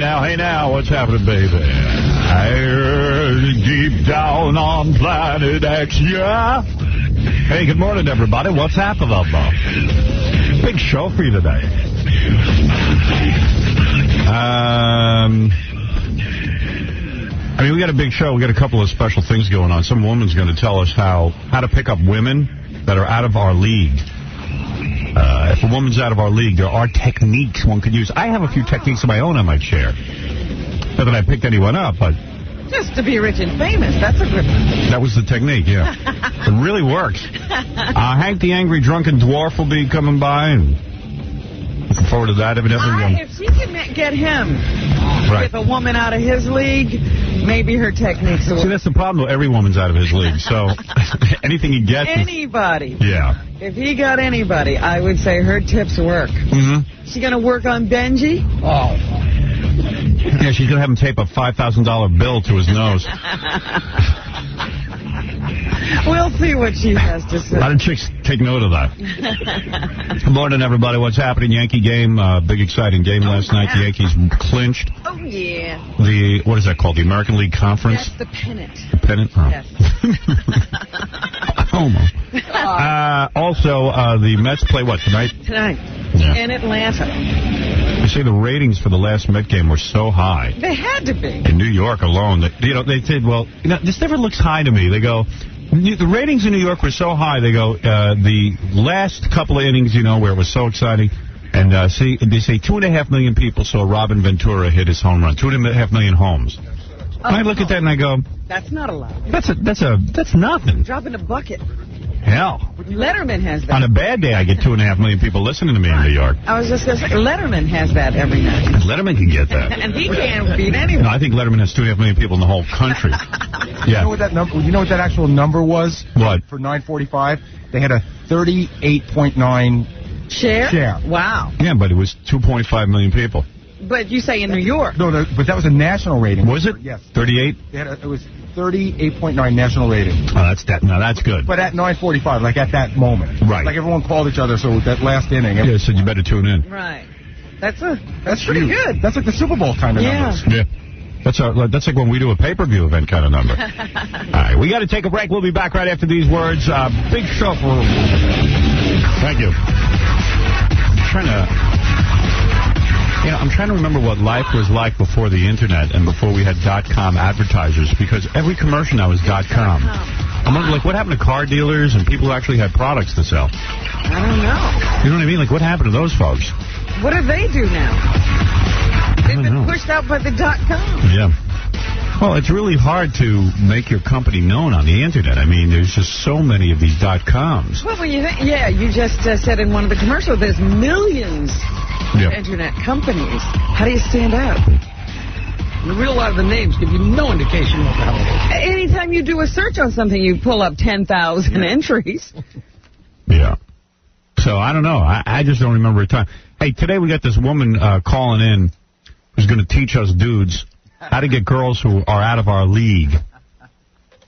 now, what's happening, baby? Deep down on planet X, yeah. Hey, good morning, everybody. What's happening, big show for you today. I mean, we got a big show. We got a couple of special things going on. Some woman's going to tell us how to pick up women that are out of our league. If a woman's out of our league, there are techniques one could use. I have a few techniques of my own I might share. Not that I picked anyone up, but... Just to be rich and famous, that's a good one. That was the technique, yeah. It really works. Hank the Angry Drunken Dwarf will be coming by, and looking forward to that, evidently. If she can get him with a woman out of his league, maybe her techniques will work. See, that's the problem, though. Every woman's out of his league, so anything he gets... Anybody. Yeah. If he got anybody, I would say her tips work. Mm-hmm. She going to work on Benji? Oh. Yeah, she's going to have him tape a $5,000 bill to his nose. We'll see what she has to say. A lot of chicks take note of that. Good morning, everybody. What's happening? Yankee game. Big exciting game last night. The Yankees clinched. Oh, yeah. What is that called? The American League Conference? That's the pennant. The pennant? Oh. Yes. Also, the Mets play what, tonight? Tonight. Yeah. In Atlanta. They say the ratings for the last Met game were so high. They had to be. In New York alone. They said, well, this never looks high to me. They go, the ratings in New York were so high. They go, the last couple of innings, where it was so exciting. And they say 2.5 million people saw Robin Ventura hit his home run. 2.5 million homes. And I look at that and I go, that's not a lot. That's nothing. Dropping a bucket. Hell. Letterman has that. On a bad day, I get 2.5 million people listening to me in New York. I was just going to say, Letterman has that every night. Letterman can get that. And he can't beat anyone. No, I think Letterman has 2.5 million people in the whole country. Yeah. You know what that number? You know what that actual number was? What? For 945, they had a 38.9 share. Wow. Yeah, but it was 2.5 million people. But you say in New York. No, but that was a national rating. Was it? Yes. 38? It was 38.9 national rating. Oh, that's good. But at 9:45, like at that moment. Right. Like everyone called each other, so that last inning. Yeah, said you better tune in. Right. That's pretty good. That's like the Super Bowl kind of numbers. Yeah. That's like when we do a pay-per-view event kind of number. All right, we got to take a break. We'll be back right after these words. Big show for... Thank you. I'm trying to remember what life was like before the Internet and before we had .com advertisers, because every commercial now is .com. I'm wondering, what happened to car dealers and people who actually had products to sell? I don't know. You know what I mean? What happened to those folks? What do they do now? They've been pushed out by the .com. Yeah. Well, it's really hard to make your company known on the Internet. I mean, there's just so many of these .coms. Well, when you think, you just said in one of the commercials, there's millions of Internet companies. How do you stand out? The real lot of the names give you no indication what the hell it is. Anytime you do a search on something, you pull up 10,000 entries. Yeah. So, I don't know. I just don't remember a time. Hey, today we got this woman calling in who's going to teach us dudes how to get girls who are out of our league.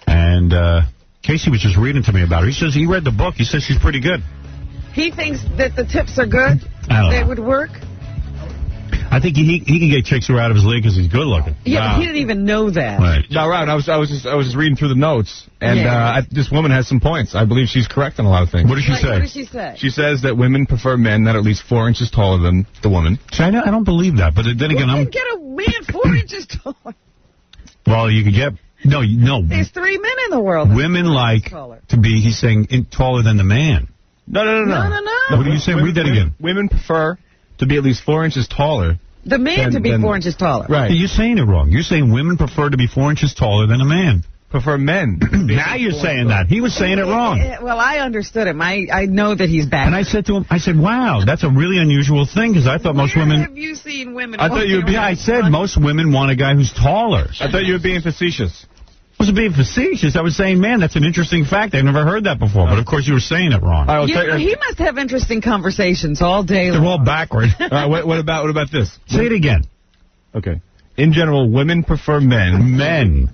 And Casey was just reading to me about her. He says he read the book. He says she's pretty good. He thinks that the tips are good? They would work? I think he can get chicks who are out of his league because he's good looking. Yeah, but he didn't even know that. Right. No, right. I was just reading through the notes, and this woman has some points. I believe she's correct on a lot of things. What did she say? What did she say? She says that women prefer men that are at least 4 inches taller than the woman. See, I don't believe that, but then again, You can get a man 4 inches taller. Well, you could get... No. There's 3 men in the world. Women like to be, he's saying, taller than the man. No. What are you saying? Read that again. Women prefer to be at least 4 inches taller. The man to be 4 inches taller. Right. You're saying it wrong. You're saying women prefer to be 4 inches taller than a man. Prefer men. Now you're saying that. He was saying it wrong. Well, I understood him. I know that he's back. And I said to him, wow, that's a really unusual thing, because I thought most women... have you seen women... I thought you would be... I said most women want a guy who's taller. I thought you were being facetious. I wasn't being facetious. I was saying, man, that's an interesting fact. I've never heard that before. But, of course, you were saying it wrong. He must have interesting conversations all day long. They're all backward. All right, what about this? Say it again. Okay. In general, women prefer men. Men.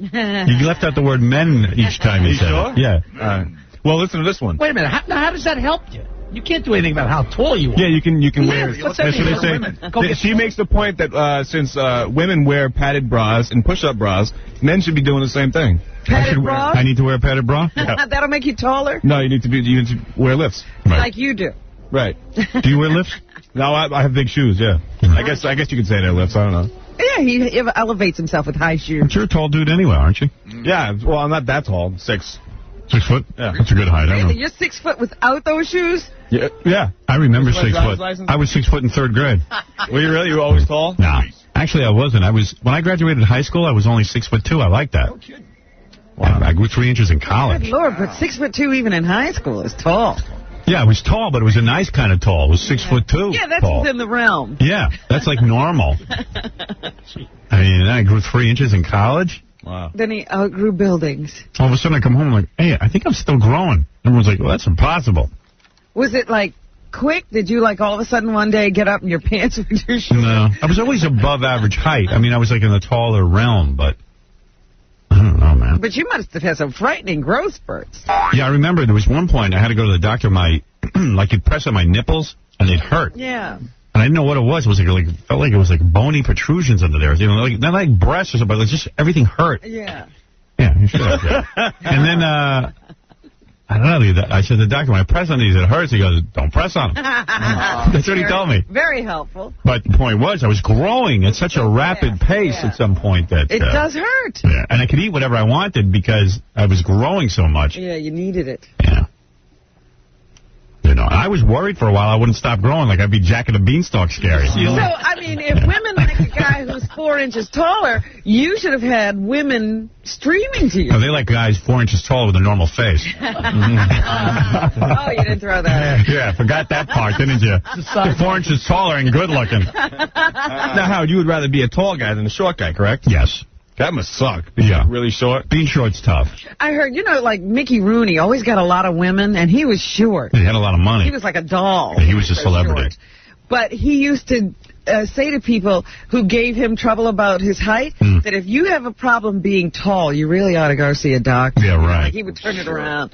You left out the word men each time you said sure? it. Yeah. Well, listen to this one. Wait a minute. How does that help you? You can't do anything about how tall you are. Yeah, you can wear. That's That's what they say. She makes the point that since women wear padded bras and push-up bras, men should be doing the same thing. Padded bra? I need to wear a padded bra? Yeah. That'll make you taller? No, you need to wear lifts. Right. Like you do. Right. Do you wear lifts? No, I have big shoes, yeah. I guess you could say they're lifts, I don't know. Yeah, he elevates himself with high shoes. But you're a tall dude anyway, aren't you? Yeah, well, I'm not that tall. 6. 6 foot? Yeah. That's a good height. I don't know. You're 6 foot without those shoes? Yeah. I remember 6 foot. License? I was 6 foot in 3rd grade. Were you really? You were always tall? Nah. Actually, I wasn't. When I graduated high school, I was only 6'2". I like that. Wow. I grew 3 inches in college. Good Lord, but 6'2" even in high school is tall. Yeah, it was tall, but it was a nice kind of tall. It was 6'2". Yeah, that's tall. within the realm. Yeah, that's like normal. I mean, I grew 3 inches in college. Wow. Then he outgrew buildings. All of a sudden, I come home, I'm like, hey, I think I'm still growing. Everyone's like, well, that's impossible. Was it, like, quick? Did you, like, all of a sudden one day get up and your pants were too short? No. I was always above average height. I mean, I was, like, in the taller realm, but I don't know, man. But you must have had some frightening growth spurts. Yeah, I remember there was one point I had to go to the doctor. Like, you'd press on my nipples, and they'd hurt. Yeah. And I didn't know what it was. It was felt like it was like bony protrusions under there. You know, not like breasts or something, but it was just everything hurt. Yeah. Yeah, you should have that. And then, I don't know, I said to the doctor, when I press on these, it hurts. He goes, don't press on them. That's what he told me. Very helpful. But the point was, I was growing at such a rapid pace at some point that... It does hurt. Yeah, and I could eat whatever I wanted because I was growing so much. Yeah, you needed it. Yeah. You know, I was worried for a while I wouldn't stop growing, like I'd be Jack of the Beanstalk scary. So, I mean, if women like a guy who's 4 inches taller, you should have had women streaming to you. No, they like guys 4 inches taller with a normal face. Oh, you didn't throw that in. Yeah, forgot that part, didn't you? 4 inches taller and good looking. Now, Howard, you would rather be a tall guy than a short guy, correct? Yes. That must suck. Yeah. Really short? Being short's tough. I heard, like Mickey Rooney always got a lot of women, and he was short. He had a lot of money. He was like a doll. Yeah, he was a celebrity. Short. But he used to say to people who gave him trouble about his height that if you have a problem being tall, you really ought to go see a doctor. Yeah, right. Like he would turn it around.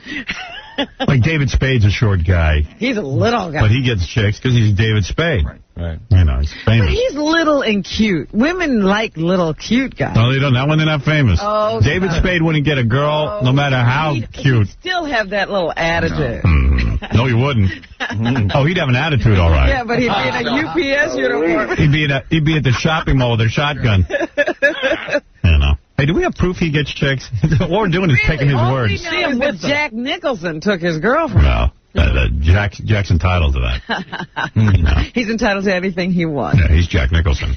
Like David Spade's a short guy. He's a little guy. But he gets chicks because he's David Spade. Right. You know, he's famous. But he's little and cute. Women like little cute guys. No, they don't. Not when they're not famous. Oh, David Spade wouldn't get a girl no matter how cute. He'd still have that little attitude. No, he wouldn't. Oh, he'd have an attitude, all right. Yeah, but he'd be in a UPS uniform. He'd be at the shopping mall with a shotgun. You know. Hey, do we have proof he gets chicks? All we're doing is taking his words. See him with Jack Nicholson took his girlfriend. No. Jack's entitled to that. No. He's entitled to anything he wants. Yeah, he's Jack Nicholson.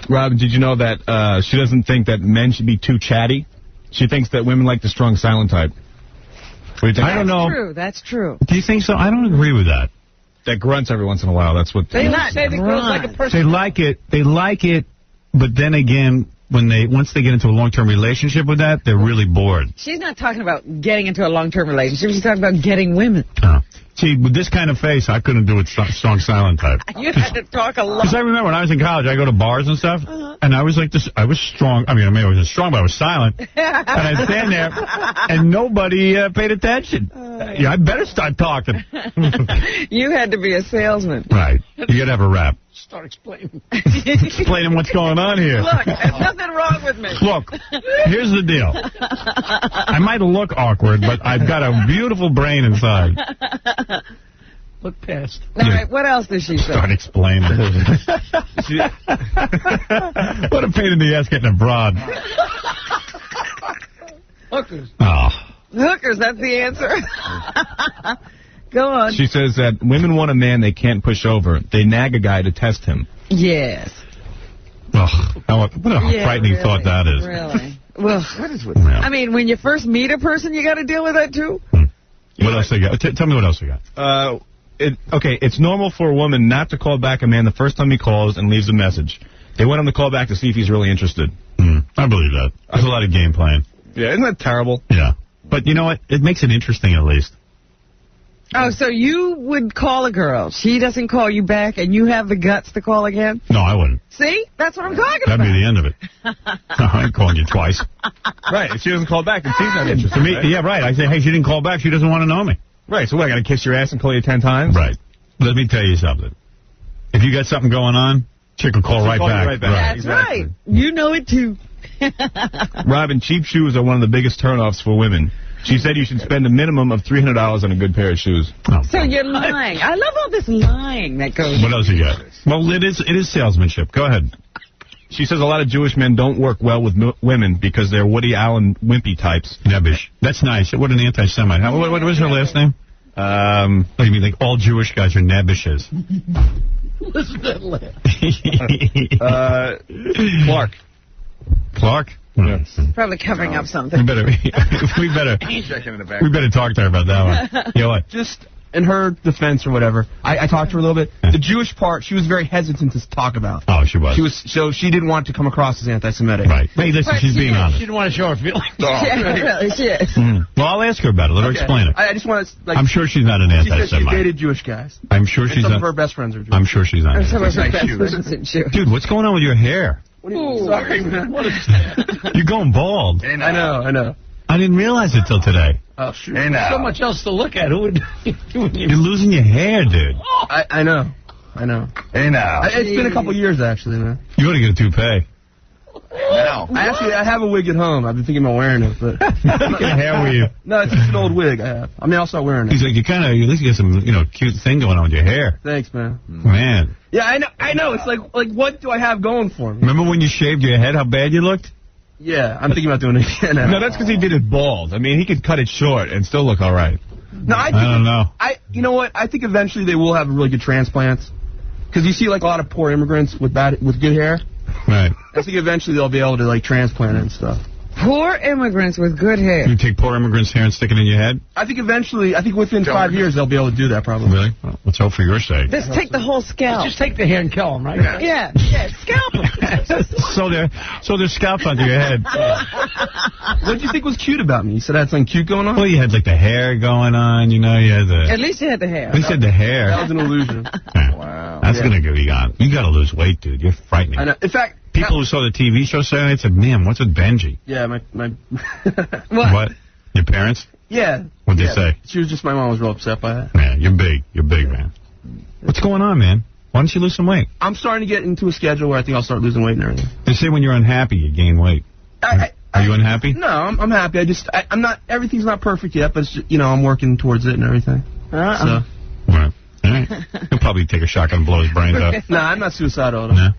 Robin, did you know that she doesn't think that men should be too chatty? She thinks that women like the strong, silent type. What do you think? I don't know. That's true. Do you think so? I don't agree with that. That grunts every once in a while. That's what They say the girls like a person. They like it, but then again, once they get into a long-term relationship with that, they're really bored. She's not talking about getting into a long-term relationship. She's talking about getting women. See, with this kind of face, I couldn't do it strong, silent type. You had to talk a lot. Because I remember when I was in college, I go to bars and stuff, and I was like this. I was strong. I mean, I wasn't strong, but I was silent. And I'd stand there, and nobody paid attention. Yeah, I better start talking. You had to be a salesman. Right. You got to have a rap. Start explaining. Explaining what's going on here. Look, there's nothing wrong with me. Look, here's the deal. I might look awkward, but I've got a beautiful brain inside. Look past. All right, what else does she say? Start explaining. What a pain in the ass getting abroad. Hookers. Oh. Hookers, that's the answer. Go on. She says that women want a man they can't push over. They nag a guy to test him. Yes. Ugh, what a frightening thought that is. Really? Well, What is with I mean, when you first meet a person, you got to deal with that, too? What else they got? Tell me what else they got. Okay, it's normal for a woman not to call back a man the first time he calls and leaves a message. They want him to call back to see if he's really interested. I believe that. There's a lot of game playing. Yeah, isn't that terrible? Yeah. But you know what? It makes it interesting, at least. Oh, so you would call a girl. She doesn't call you back, and you have the guts to call again? No, I wouldn't. See? That's what I'm talking That'd about. be the end of it. I ain't calling you twice. Right, if she doesn't call back, then she's not interested. To me, yeah, right. I say, hey, she didn't call back. She doesn't want to know me. Right, so what, I got to kiss your ass and call you 10 times? Right. Let me tell you something. If you got something going on, chick will call right back. That's exactly. right. You know it, too. Robin, cheap shoes are one of the biggest turnoffs for women. She said you should spend a minimum of $300 on a good pair of shoes. Oh, So you're lying. I love all this lying that goes what else you got? Well, it is salesmanship. Go ahead. She says a lot of Jewish men don't work well with women because they're Woody Allen wimpy types. Nebbish. That's nice. What an anti-Semite. What was her last name? Oh, you mean like all Jewish guys are nebbishes? Listen to that laugh. Clark. Clark? Yeah. Probably covering up something. We better talk to her about that one. You know what? Just in her defense or whatever, I talked to her a little bit. The Jewish part, she was very hesitant to talk about. Oh, she was. So she didn't want to come across as anti-Semitic. Right. Hey, listen, she's being honest. She didn't want to show her feelings. Yeah, really, she is. Well, I'll ask her about it. Let her explain it. I just want to. I'm sure she's not an She said she anti-Semite. dated Jewish guys. I'm sure And she's some not. of her best friends are Jewish. I'm sure she's not. Some of her best friends are Jewish. Dude, what's going on with your hair? Sorry, man. What is that? You're going bald. I know. I didn't realize it till today. Oh, shoot. So much else to look at. Who would You're losing your hair, dude. I know. Hey, now. It's been a couple years, actually, man. You ought to get a toupee. Now. I have a wig at home. I've been thinking about wearing it, but What kind of hair were you? no, it's just an old wig I have. I mean, I'll start wearing it. He's like, you at least get some, cute thing going on with your hair. Thanks, man. Man. Yeah, I know. It's like what do I have going for me? Remember when you shaved your head, how bad you looked? Yeah, I'm thinking about doing it again. No, that's because he did it bald. I mean, he could cut it short and still look all right. No, I don't know. You know what? I think eventually they will have really good transplants. Because you see, like, a lot of poor immigrants with good hair. Right. I think eventually they'll be able to, like, transplant it and stuff. Poor immigrants with good hair. You take poor immigrants' hair and stick it in your head? I think within 5 years they'll be able to do that, probably. Really? Well, let's hope for your sake. Just take the whole scalp. Just take the hair and kill him, right? Yeah, scalp them. So they're scalps onto your head. What did you think was cute about me? You said I had something cute going on? Well, you had like the hair going on, you had the... At least you had the hair. At least you had the hair. That was an illusion. Wow. That's going to go on. You got to lose weight, dude. You're frightening. I know. In fact... People who saw the TV show Saturday night said, man, what's with Benji? Yeah, my What? Your parents? Yeah. What'd they say? She was just, my mom was real upset by that. Man, you're big. You're big, man. What's going on, man? Why don't you lose some weight? I'm starting to get into a schedule where I think I'll start losing weight and everything. They say when you're unhappy, you gain weight. Are you unhappy? No, I'm happy. I'm not, everything's not perfect yet, but it's just, I'm working towards it and everything. So. Right. All right. He'll probably take a shotgun and blow his brains out. No, I'm not suicidal. No?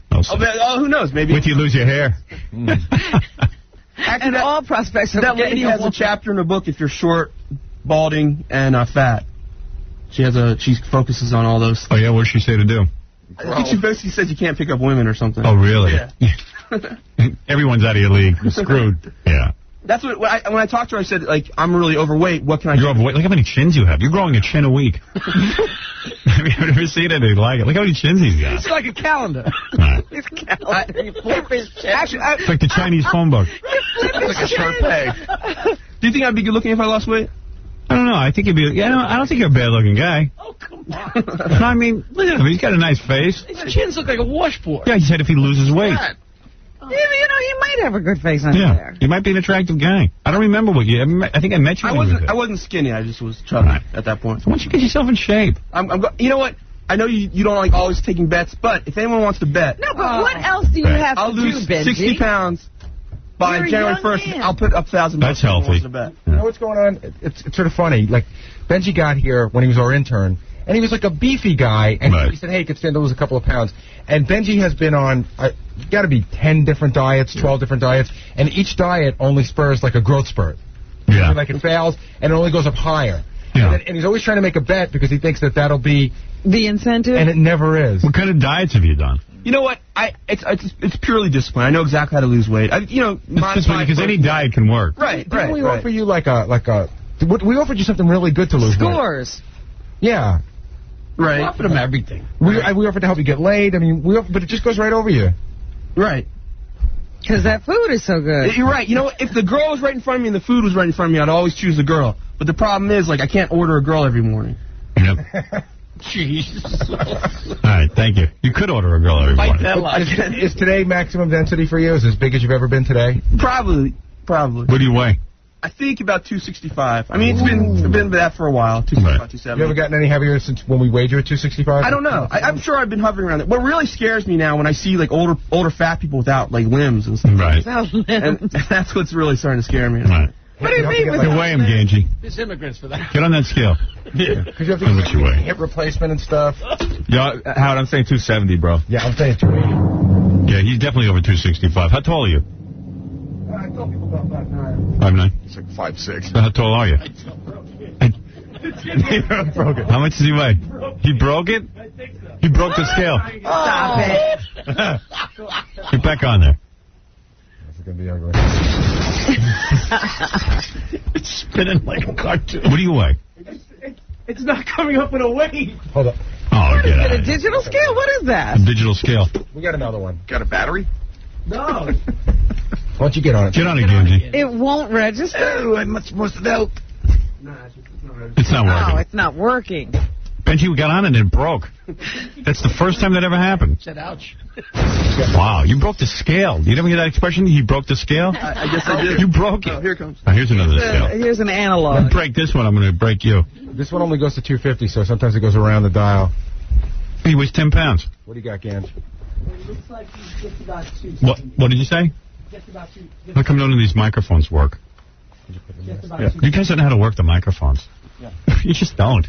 Who knows? Maybe. Wait till you lose your hair. And all prospects of That lady getting has a chapter in her book if you're short, balding, and fat. She focuses on all those things. Oh, yeah? What does she say to do? I think she basically says you can't pick up women or something. Oh, really? Yeah. Everyone's out of your league. You're screwed. Yeah. That's when I talked to her, I said, like, I'm really overweight. What can I do? You're overweight. Look how many chins you have. You're growing a chin a week. Have you ever seen anything like it? Look how many chins he's got. It's like a calendar. Right. his calendar. You flip his chin. Actually, It's like the Chinese phone book. Like a short peg. Do you think I'd be good looking if I lost weight? I don't know. I think you'd be... I don't think you're a bad-looking guy. Oh, come on. No, I mean, look at him. He's got a nice face. His chins look like a washboard. Yeah, he said if he loses weight. Yeah, he might have a good face on there. He might be an attractive guy. I don't remember what you... I think I met you when you were I wasn't skinny. I just was chubby at that point. Why don't you get yourself in shape? You know what? I know you don't like always taking bets, but if anyone wants to bet... No, but what else do you have I'll to lose do, Benji? 60 pounds by You're a January young 1st. man. I'll put up $1,000. That's healthy. To bet. You know what's going on? It's sort of funny. Like, Benji got here when he was our intern, and he was like a beefy guy, and he said, hey, he could stand to lose a couple of pounds. And Benji has been on, got to be 10 different diets, 12 different diets, and each diet only spurs like a growth spurt. Yeah. Like it fails, and it only goes up higher. Yeah. And he's always trying to make a bet because he thinks that'll be... The incentive? And it never is. What kind of diets have you done? You know what? It's purely discipline. I know exactly how to lose weight. Because any diet can work. Right. Didn't we offer you we offered you something really good to lose weight. Scores. Yeah. Right. We offered him everything. We offered to help you get laid. I mean, but it just goes right over you. Right. Because that food is so good. You're right. You know, if the girl was right in front of me and the food was right in front of me, I'd always choose the girl. But the problem is, I can't order a girl every morning. Yep. Jesus. All right, thank you. You could order a girl every Fight morning. that lie. Is today maximum density for you? Is it as big as you've ever been today? Probably. What do you weigh? I think about 265. I mean, it's been that for a while. 265, 270. You ever gotten any heavier since when we weighed you at 265? I don't know. I'm sure I've been hovering around it. What really scares me now when I see like older fat people without like limbs and stuff. Right. And that's what's really starting to scare me. Right. What do you mean? You weigh him, Ganji. There's immigrants for that. Get on that scale. Yeah. Because you have to How much you weigh? hip replacement and stuff. Yeah, Howard, I'm saying 270, bro. Yeah, I'm saying 280. Yeah, he's definitely over 265. How tall are you? I tell people about 5'9". 5'9"? It's like 5'6". So how tall are you? How much does he weigh? He broke it? He broke the scale. Stop it. Get back on there. This is going to be ugly. It's spinning like a cartoon. What do you weigh? It's not coming up with a weight. Hold up. Oh, Is get it out a of here. digital scale? What is that? A digital scale. We got another one. Got a battery? No. Why don't you get on it? Get on it, Ganji. It won't register. Oh, I'm not supposed to know. It's not No, working. it's not working. Benji, we got on and it broke. That's the first time that ever happened. Said ouch. Wow, you broke the scale. You never hear that expression? He broke the scale? I guess I did. You broke it. Oh, here it comes. Oh, here's another scale. Here's an If analog. I break this one, I'm going to break you. This one only goes to 250, so sometimes it goes around the dial. He weighs 10 pounds. What do you got, Ganj? It looks like he's just about 270. What did you say? Just about How come none of these microphones work? just about You guys don't know how to work the microphones. Yeah. You just don't.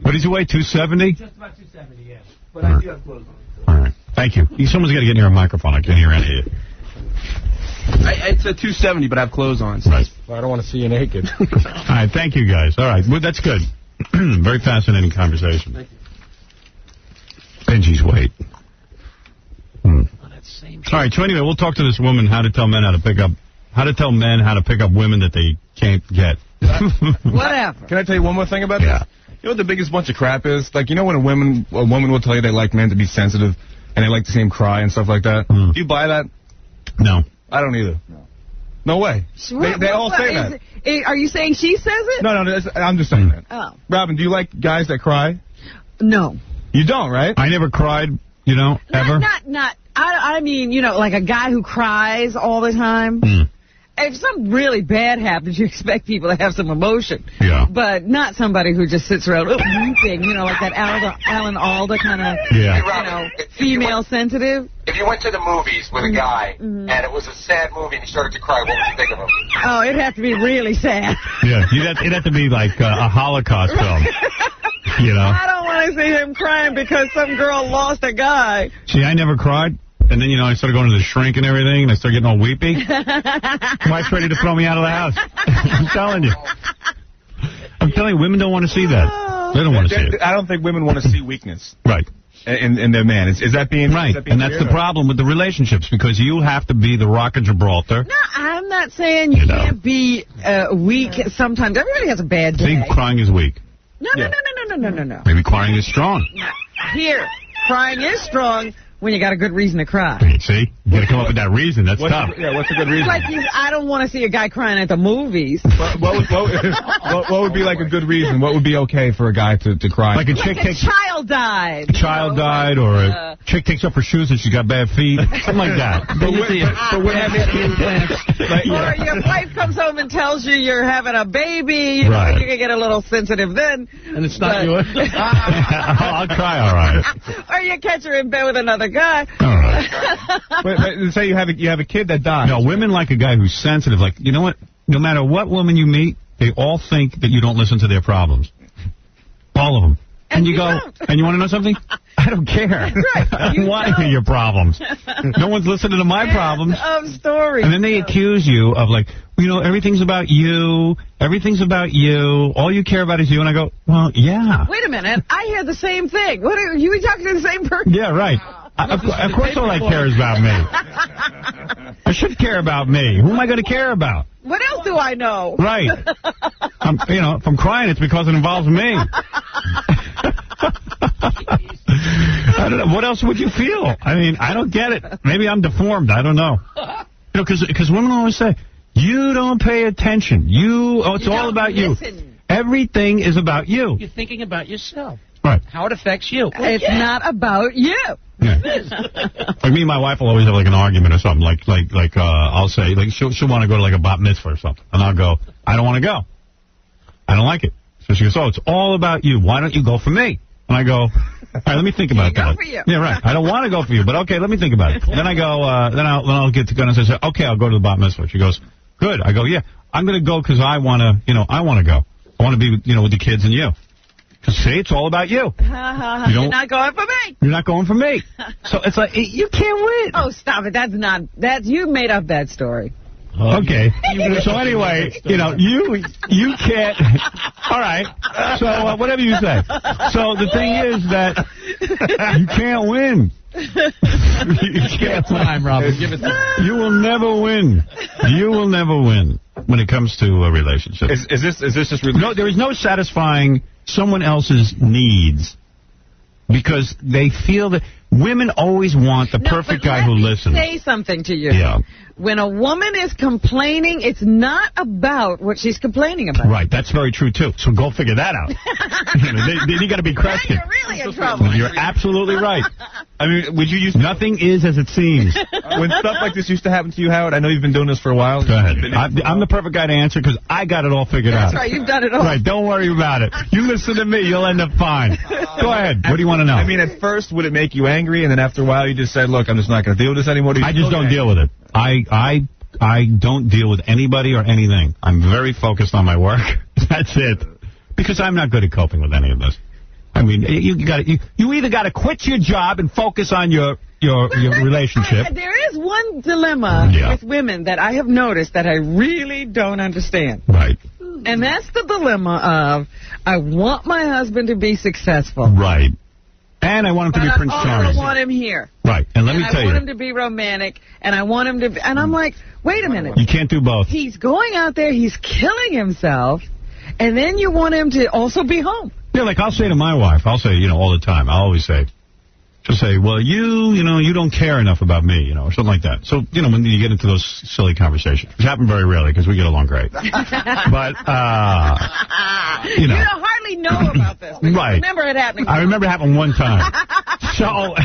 What did you weigh, 270? Just about 270, yeah. But I do have clothes on. All right. Thank you. Someone's got to get near a microphone. I can't hear any of you. It's a 270, but I have clothes on. So Right. Well, I don't want to see you naked. All right. Thank you, guys. All right. Well, that's good. Very fascinating conversation. Thank you. Benji's weight. All That same right. So anyway, we'll talk to this woman how to tell men how to pick up women that they can't get. Whatever. Can I tell you one more thing about Yeah. this? You know what the biggest bunch of crap is? Like, you know when a woman will tell you they like men to be sensitive and they like to see him cry and stuff like that? Mm. Do you buy that? No. I don't either. No way. They all say that. Are you saying she says it? No, I'm just saying that. Oh. Robin, do you like guys that cry? No. You don't, right? I never cried, ever. I mean, like a guy who cries all the time. Mm. If something really bad happens, you expect people to have some emotion. Yeah. But not somebody who just sits around weeping, like that Alan Alda kind of, Yeah. female sensitive. If you went to the movies with a guy and it was a sad movie and he started to cry, what would you think of him? Oh, it'd have to be really sad. Yeah. It'd have to be like a Holocaust film. I don't want to see him crying because some girl lost a guy. See, I never cried. And then, I started going to the shrink and everything, and I started getting all weepy. Wife's ready to throw me out of the house. I'm telling you. I'm telling you, women don't want to see that. They don't want to see it. I don't think women want to see weakness Right. in their man. Is that being Right. And that's the problem with the relationships, because you have to be the Rock of Gibraltar. No, I'm not saying you can't be weak sometimes. Everybody has a bad day. See, crying is weak. No. Maybe crying is strong. Here, crying is strong when you got a good reason to cry. See? You got to come up with that reason. That's tough. What's a good reason? Like I don't want to see a guy crying at the movies. What would be like a good reason? What would be okay for a guy to cry? Like a chick Like a takes... child died. A child died, or a chick takes off her shoes and she's got bad feet. Something like that. Or your wife comes home and tells you you're having a baby. Right. You can get a little sensitive then. And it's not yours. I'll cry, all right. Or you catch her in bed with another guy. All right. But say you have a kid that dies. No, women like a guy who's sensitive. Like, you know what? No matter what woman you meet, they all think that you don't listen to their problems. All of them. And you go, don't. and you want to know something? I don't care. Right, I don't want to hear your problems. No one's listening to my problems. Of stories. And then they accuse you of like, everything's about you. Everything's about you. All you care about is you. And I go, well, yeah. Wait a minute. I hear the same thing. What are you talking to the same person? Yeah, right. Of course all I care is about me. I should care about me. Who am I going to care about? What else do I know? Right. If I'm crying, it's because it involves me. I don't know. What else would you feel? I mean, I don't get it. Maybe I'm deformed. I don't know. Because women always say, you don't pay attention. It's all about you. Listen. Everything is about you. You're thinking about yourself. Right. How it affects you. It's not about you. Yeah. Like me and my wife will always have like an argument or something. Like I'll say, like she'll want to go to like a bat mitzvah or something. And I'll go, I don't want to go. I don't like it. So she goes, oh, it's all about you. Why don't you go for me? And I go, all right, let me think about that. Go for you. Yeah, right. I don't want to go for you, but okay, let me think about it. Then I go, then I'll get to go and say, okay, I'll go to the bat mitzvah. She goes, good. I go, yeah, I'm going to go because I want to, I want to go. I want to be, with the kids and you. Because, see, it's all about you. You're not going for me. You're not going for me. So it's like, you can't win. Oh, stop it. You made up that story. Okay. So anyway, you can't. All right. So whatever you say. So the thing is that you can't win. Give it time, Robin. Give it time. You will never win. You will never win when it comes to a relationship. Is this just no? There is no satisfying someone else's needs because they feel that women always want the perfect guy who listens. Say something to you. Yeah. When a woman is complaining, it's not about what she's complaining about. Right, that's very true, too. So go figure that out. You got to be Kreskin. Now you're really in trouble. You're absolutely right. I mean, would you use nothing is as it seems. When stuff like this used to happen to you, Howard, I know you've been doing this for a while. Go ahead. I'm the perfect guy to answer because I got it all figured out. That's right, you've done it all. Right, don't worry about it. You listen to me, you'll end up fine. Go ahead. What do you want to know? I mean, at first, would it make you angry, and then after a while you just said, look, I'm just not going to deal with this anymore? I just don't deal with it. I don't deal with anybody or anything. I'm very focused on my work. That's it. Because I'm not good at coping with any of this. I mean, you either got to quit your job and focus on your relationship. There is one dilemma with women that I have noticed that I really don't understand. Right. And that's the dilemma of, I want my husband to be successful. Right. And I want him to be Prince Charming. I want him here. Right. And let me tell you. I want him to be romantic, and I want him to be... And I'm like, wait a minute. You can't do both. He's going out there, he's killing himself, and then you want him to also be home. Yeah, like I'll say to my wife, all the time, I'll always say, she'll say, well, you don't care enough about me, or something like that. So, when you get into those silly conversations, which happen very rarely because we get along great. But, You don't hardly know about this. Right. Remember it happening. I remember it happened one time. So.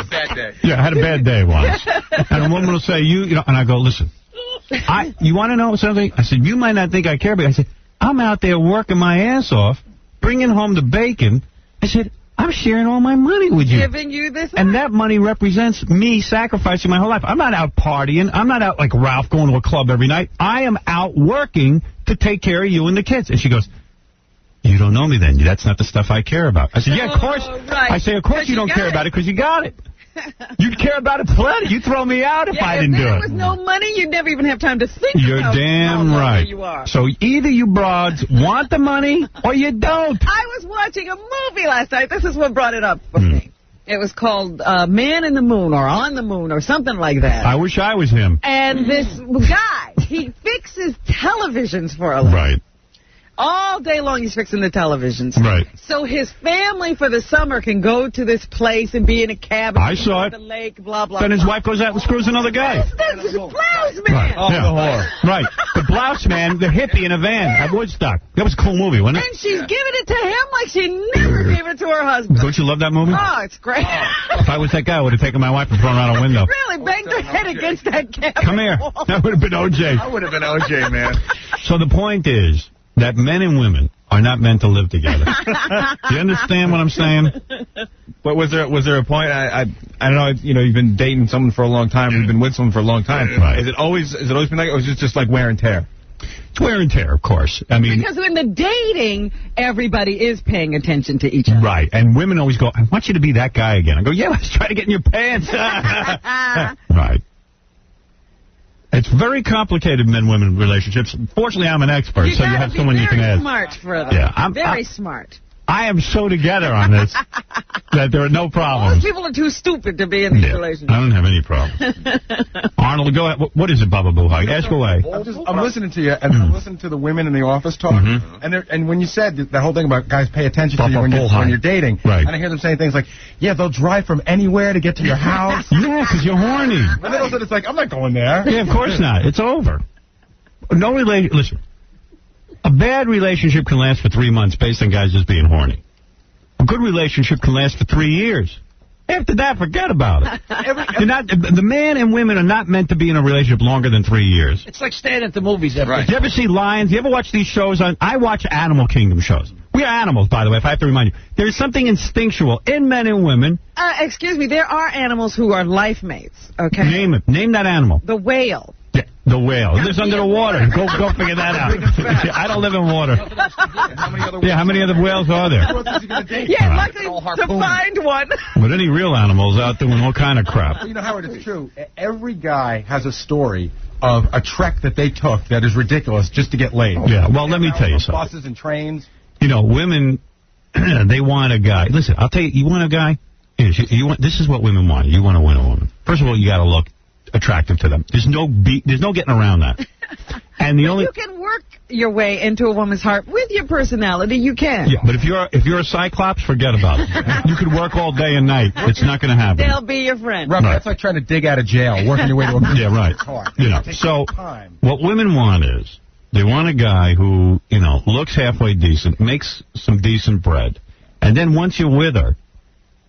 Bad day. Yeah, I had a bad day once. And a woman will say, and I go, listen, you want to know something? I said, you might not think I care, but I said, I'm out there working my ass off, bringing home the bacon. I said, I'm sharing all my money with you. Giving you this. And that money represents me sacrificing my whole life. I'm not out partying. I'm not out like Ralph going to a club every night. I am out working to take care of you and the kids. And she goes, you don't know me then. That's not the stuff I care about. I said, yeah, of course. Right. I say, of course you don't care about it because you got it. You'd care about it plenty. You'd throw me out if I didn't do it. If there was no money, you'd never even have time to think You're about damn how right. You are. So either you broads want the money or you don't. I was watching a movie last night. This is what brought it up for me. It was called Man in the Moon or On the Moon or something like that. I wish I was him. And this guy, he fixes televisions for a living. Right. All day long he's fixing the televisions. Right. So his family for the summer can go to this place and be in a cabin. I saw it. The lake, blah, blah, Then blah. his wife goes out and screws another guy. That's the blouse man. Right. Oh, yeah. the whore. Right. The blouse man, the hippie in a van at Woodstock. That was a cool movie, wasn't it? And she's giving it to him like she never gave it to her husband. Don't you love that movie? Oh, it's great. If I was that guy, I would have taken my wife and thrown her out a window. Really banged her head against that cabin. Come here. That would have been OJ. I would have been OJ, man. So the point is that men and women are not meant to live together. Do you understand what I'm saying? But was there a point? I don't know. You've been dating someone for a long time. You've been with someone for a long time. Right. Has it always been like, or is it just like wear and tear? It's wear and tear, of course. I mean, because in the dating, everybody is paying attention to each other. Right. And women always go, I want you to be that guy again. I go, yeah, let's try to get in your pants. Right. It's very complicated men-women relationships. Fortunately, I'm an expert, so you have someone you can ask. Smart, Fred. Yeah, I'm very smart. I am so together on this that there are no Most problems. people are too stupid to be in these relationships. I don't have any problems. Arnold, go ahead. What is it, Bubba Boo Hug? Ask away. I'm listening to you, and I'm listening to the women in the office talk. And when you said that whole thing about guys pay attention to you when you're dating, right. And I hear them saying things like, yeah, they'll drive from anywhere to get to your house. Yeah, because you're horny. And then also it's like, I'm not going there. Yeah, of course not. It's over. No relation. Listen, a bad relationship can last for 3 months based on guys just being horny. A good relationship can last for 3 years. After that, forget about it. The man and women are not meant to be in a relationship longer than 3 years. It's like staying at the movies every Do you ever see Lions? You ever watch these shows? I watch Animal Kingdom shows. We are animals, by the way, if I have to remind you. There's something instinctual in men and women. Excuse me, there are animals who are life mates, okay? Name it. Name that animal. The whale. Yeah, the whale. It lives under the water. Go figure that out. I don't live in water. How many other whales are there? Yeah, luckily to find one. But any real animals out doing all kind of crap. You know, Howard, it's true. Every guy has a story of a trek that they took that is ridiculous just to get laid. Yeah, well, let me tell you something. Buses and trains. You know, women, they want a guy. Listen, I'll tell you, you want a guy? This is what women want. You want to win a woman. First of all, you got to look attractive to them. There's no getting around that. And the only you can work your way into a woman's heart with your personality. You can. Yeah, but if you're a cyclops, forget about it. You could work all day and night. It's not going to happen. They'll be your friend. Right. That's like trying to dig out of jail, working your way to a yeah, right. car. You know, so what women want is they want a guy who looks halfway decent, makes some decent bread, and then once you're with her,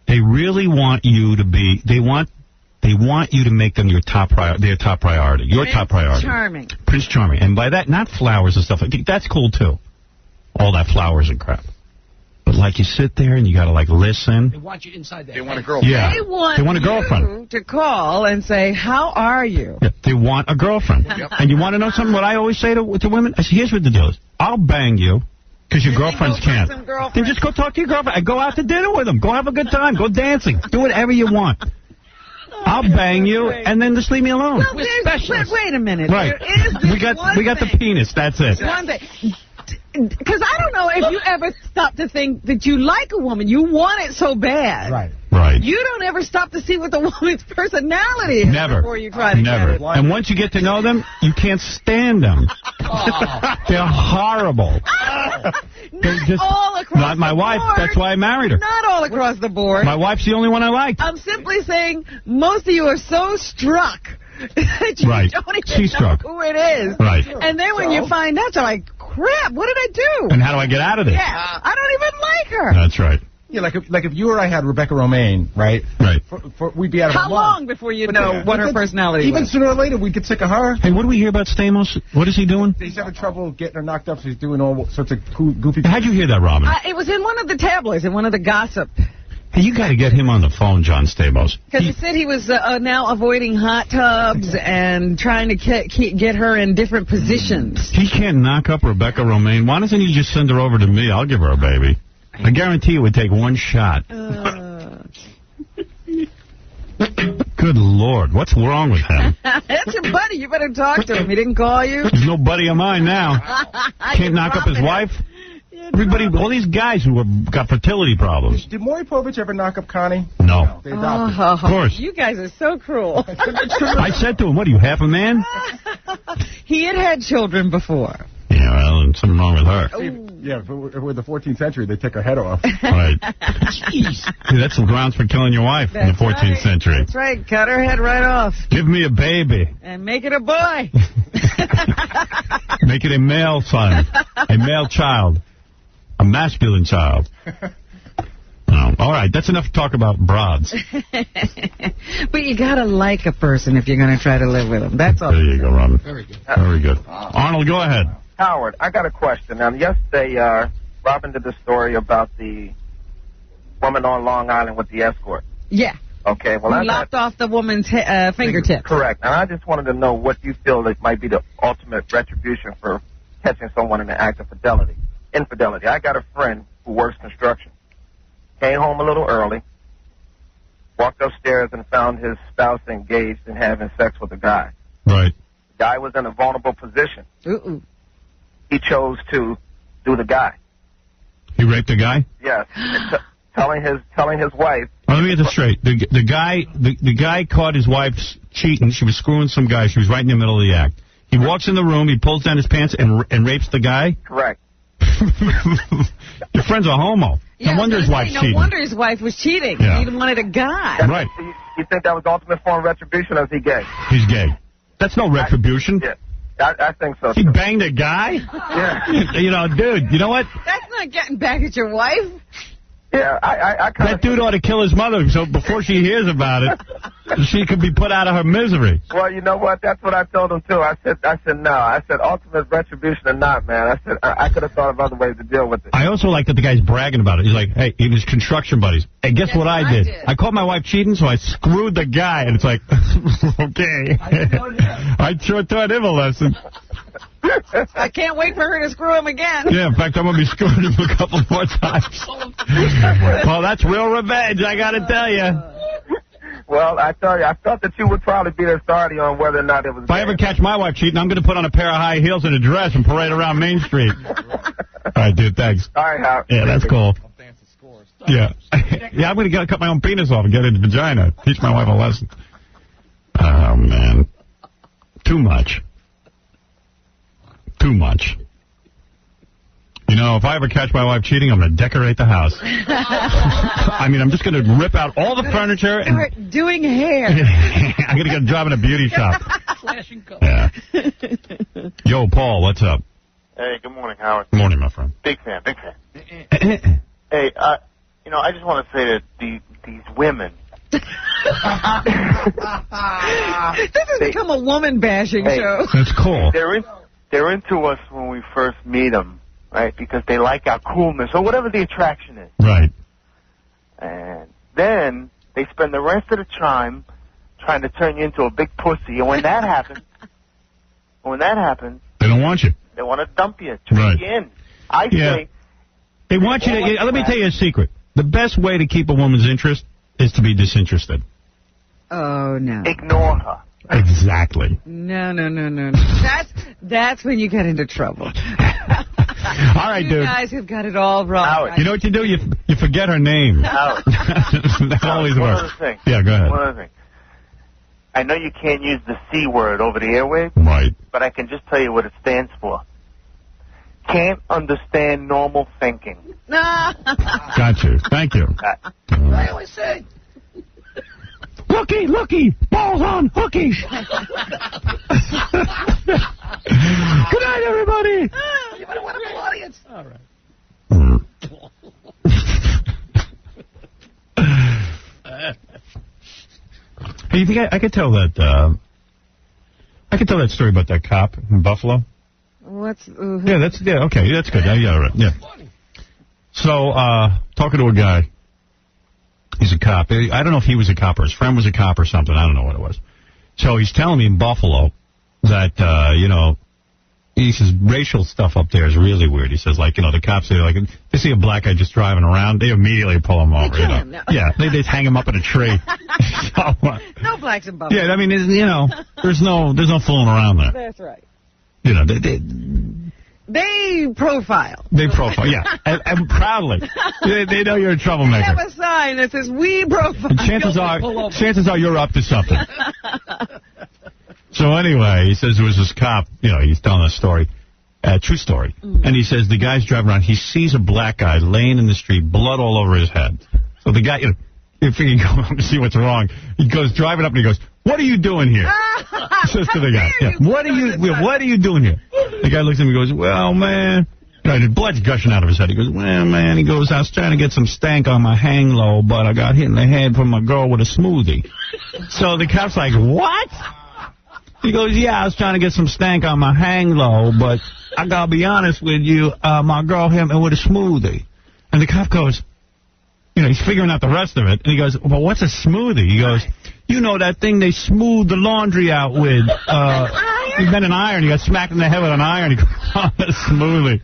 they really want you to be. They want you to make them their top priority. Your top priority. Charming. Prince Charming. And by that, not flowers and stuff. That's cool, too. All that flowers and crap. But, like, you sit there and you got to, like, listen. They want you inside there. They want a girlfriend. Yeah. They want a girlfriend. To call and say, how are you? Yeah, they want a girlfriend. Yep. And you want to know something? What I always say to women? I say, here's what the deal is. I'll bang you. Because your girlfriends can't. Then just go talk to your girlfriend. Go out to dinner with them. Go have a good time. Go dancing. Do whatever you want. I'll bang you, and then just leave me alone. Well, wait a minute. Right. We got the penis. That's it. One thing. Because I don't know if you ever stop to think that you like a woman. You want it so bad. Right. Right. You don't ever stop to see what the woman's personality is Never. before you try to Never. get it. And once you get to know them, you can't stand them. They're horrible. Not all across Not my the wife. board. That's why I married her. Not all across the board. My wife's the only one I liked. I'm simply saying most of you are so struck that you don't even know who it is. Right. And then when you find out, you're like, crap, what did I do? And how do I get out of this? Yeah, I don't even like her. That's right. Yeah, like if you or I had Rebecca Romaine, right? Right. We'd be out of How long before you know what her personality Even was? sooner or later, we'd get sick of her. Hey, what do we hear about Stamos? What is he doing? He's having trouble getting her knocked up, so he's doing all sorts of goofy... How'd you hear that, Robin? It was in one of the tabloids, in one of the gossip. Hey, you got to get him on the phone, John Stamos. Because he said he was now avoiding hot tubs and trying to get her in different positions. He can't knock up Rebecca Romaine. Why doesn't he just send her over to me? I'll give her a baby. I guarantee it would take one shot. Good Lord, what's wrong with him? That's your buddy. You better talk to him. He didn't call you? He's no buddy of mine now. Can't knock up his wife? Everybody, all these guys who have got fertility problems. Did Maury Povich ever knock up Connie? No. They adopted. Of course. You guys are so cruel. I said to him, what are you, half a man? He had children before. Yeah, well, and something wrong with her. Yeah, if we're in the 14th century, they take her head off. Right. Jeez. That's the grounds for killing your wife in the 14th century. That's right. Cut her head right off. Give me a baby. And make it a boy. Make it a male son. A male child. A masculine child. Oh, all right, that's enough to talk about broads. But you got to like a person if you're going to try to live with them. That's all. There you go, Robin. Very good. Very good. Arnold, go ahead. Howard, I got a question. Yesterday, Robin did the story about the woman on Long Island with the escort. Yeah. Okay, well, Who lopped off the woman's fingertips. Correct. And I just wanted to know what you feel that might be the ultimate retribution for catching someone in the act of infidelity. I got a friend who works construction. Came home a little early, walked upstairs and found his spouse engaged in having sex with a guy. Right. The guy was in a vulnerable position. Uh-uh. He chose to do the guy. He raped a guy? Yes. Telling his wife. Well, let me get this straight. The guy caught his wife cheating. She was screwing some guy. She was right in the middle of the act. He walks in the room. He pulls down his pants and rapes the guy? Correct. Your friend's a homo. Yeah, no wonder his wife's cheating. No wonder his wife was cheating. Yeah. He wanted a guy. Right. You think that was the ultimate form of retribution, or is he gay? He's gay. That's no retribution. Yeah. I think so. He banged a guy? Yeah. You know, dude, you know what? That's not getting back at your wife. Yeah, I kind That dude ought to kill his mother, so before she hears about it, she could be put out of her misery. Well, you know what? That's what I told him, too. I said no. I said, ultimate retribution or not, man. I said, I could have thought of other ways to deal with it. I also like that the guy's bragging about it. He's like, hey, he was construction buddies. Hey, guess what I did? I caught my wife cheating, so I screwed the guy. And it's like, okay. I sure taught him a lesson. I can't wait for her to screw him again. Yeah, in fact, I'm going to be screwing him a couple more times. Well, that's real revenge, I got to tell you. Well, I tell you, I felt that you would probably be the authority on whether or not it was. If I ever catch my wife cheating, I'm going to put on a pair of high heels and a dress and parade around Main Street. All right, dude, thanks. All right, Howard. Yeah, that's cool. Yeah. Yeah, I'm going to cut my own penis off and get it in the vagina. Teach my wife a lesson. Oh, man. Too much. Too much. You know, if I ever catch my wife cheating, I'm going to decorate the house. I mean, I'm just going to rip out all the furniture and... Start doing hair. I'm going to get a job in a beauty shop. Flashing color. Yeah. Yo, Paul, what's up? Hey, good morning, Howard. Good morning, my friend. Big fan. Hey, you know, I just want to say that these women... This has become a woman-bashing show. That's cool. They're into us when we first meet them, right? Because they like our coolness or whatever the attraction is. Right. And then they spend the rest of the time trying to turn you into a big pussy. And when that happens, They don't want you. they want to dump you, turn you in. I say... They want you to... Let me tell you a secret. The best way to keep a woman's interest is to be disinterested. Oh, no. Ignore her. Exactly. No. That's when you get into trouble. All right, dude. You guys have got it all wrong. Howard. You know what you do? You forget her name. Howard. That always One works. other thing. Yeah, go ahead. One other thing. I know you can't use the C word over the airwaves, Right. but I can just tell you what it stands for. Can't understand normal thinking. Got you. Thank you. I always say. Looky, balls on, hooky. Good night, everybody. You better want a full audience. All right. Hey, you think I could tell that? I could tell that story about that cop in Buffalo. Yeah, that's okay. That's good. Yeah, all right. Yeah. So, talking to a guy. He's a cop. I don't know if he was a cop or his friend was a cop or something. I don't know what it was. So he's telling me in Buffalo that, he says racial stuff up there is really weird. He says, like, the cops, they see a black guy just driving around, they immediately pull him over. No. Yeah, they just hang him up in a tree. No blacks in Buffalo. Yeah, I mean, there's no fooling around there. That's right. They profile. Yeah, and proudly. They know you're a troublemaker. They have a sign that says, we profile. And chances are you're up to something. So anyway, he says there was this cop, he's telling a story, true story. And he says the guy's driving around, he sees a black guy laying in the street, blood all over his head. So the guy, you figure go up to see what's wrong. He goes driving up and he goes, "What are you doing here?" He says to the guy, What are you doing here? The guy looks at him and goes, "Well, man," the blood's gushing out of his head. He goes, "Well, man," he goes, "I was trying to get some stank on my hang low, but I got hit in the head from a girl with a smoothie." So the cop's like, "What?" He goes, "Yeah, I was trying to get some stank on my hang low, but I gotta be honest with you, my girl hit me with a smoothie." And the cop goes, he's figuring out the rest of it, and he goes, "Well, what's a smoothie?" He goes, that thing they smooth the laundry out with. He's been an iron. He got smacked in the head with an iron. He goes, "Oh, a smoothie."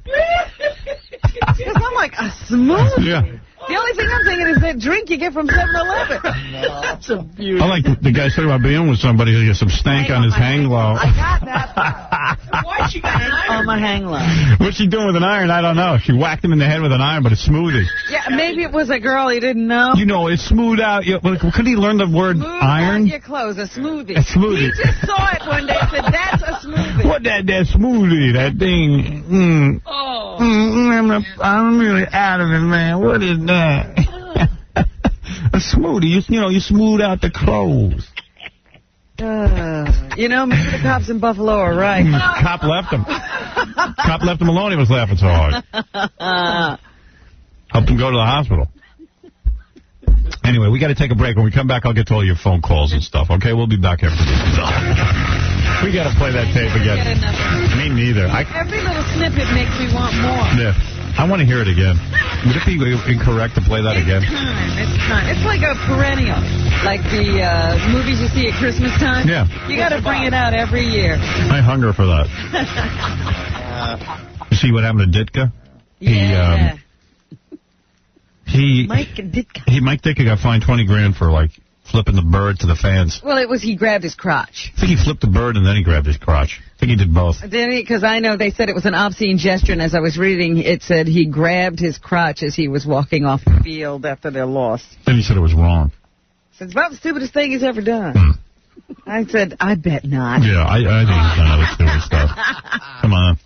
Because I'm like, a smoothie? Yeah. The only thing I'm thinking is that drink you get from 7-Eleven. That's a beauty. I like the guy talking about being with somebody who gets some stank on his hang low. I got that. Why'd she got an iron? On my hang low. What's she doing with an iron? I don't know. She whacked him in the head with an iron, but a smoothie. Yeah, maybe it was a girl he didn't know. It's smooth out. Couldn't he learn the word Smooth iron? out your clothes, a smoothie. A smoothie. He just saw it one day and said, "That's a smoothie." What that smoothie? That thing. I'm really out of it, man. What is that? A smoothie. You smooth out the clothes. Maybe the cops in Buffalo are right. Cop left him. Cop left him alone. He was laughing so hard. Helped him go to the hospital. Anyway, we got to take a break. When we come back, I'll get to all your phone calls and stuff. Okay, we'll be back after this. We got to play that tape again. Me neither. Every little snippet makes me want more. Yeah. I want to hear it again. Would it be incorrect to play that again? It's time. It's like a perennial. Like the movies you see at Christmas time. Yeah. You got to bring it out every year. I hunger for that. You see what happened to Ditka? Yeah. Mike Ditka got fined $20,000 for, like, flipping the bird to the fans. Well, he grabbed his crotch. I think he flipped the bird and then he grabbed his crotch. I think he did both. Did he? Because I know they said it was an obscene gesture, and as I was reading, it said he grabbed his crotch as he was walking off the field after their loss. Then he said it was wrong. So it's about the stupidest thing he's ever done. I said, I bet not. Yeah, I think he's done other stupid stuff. Come on.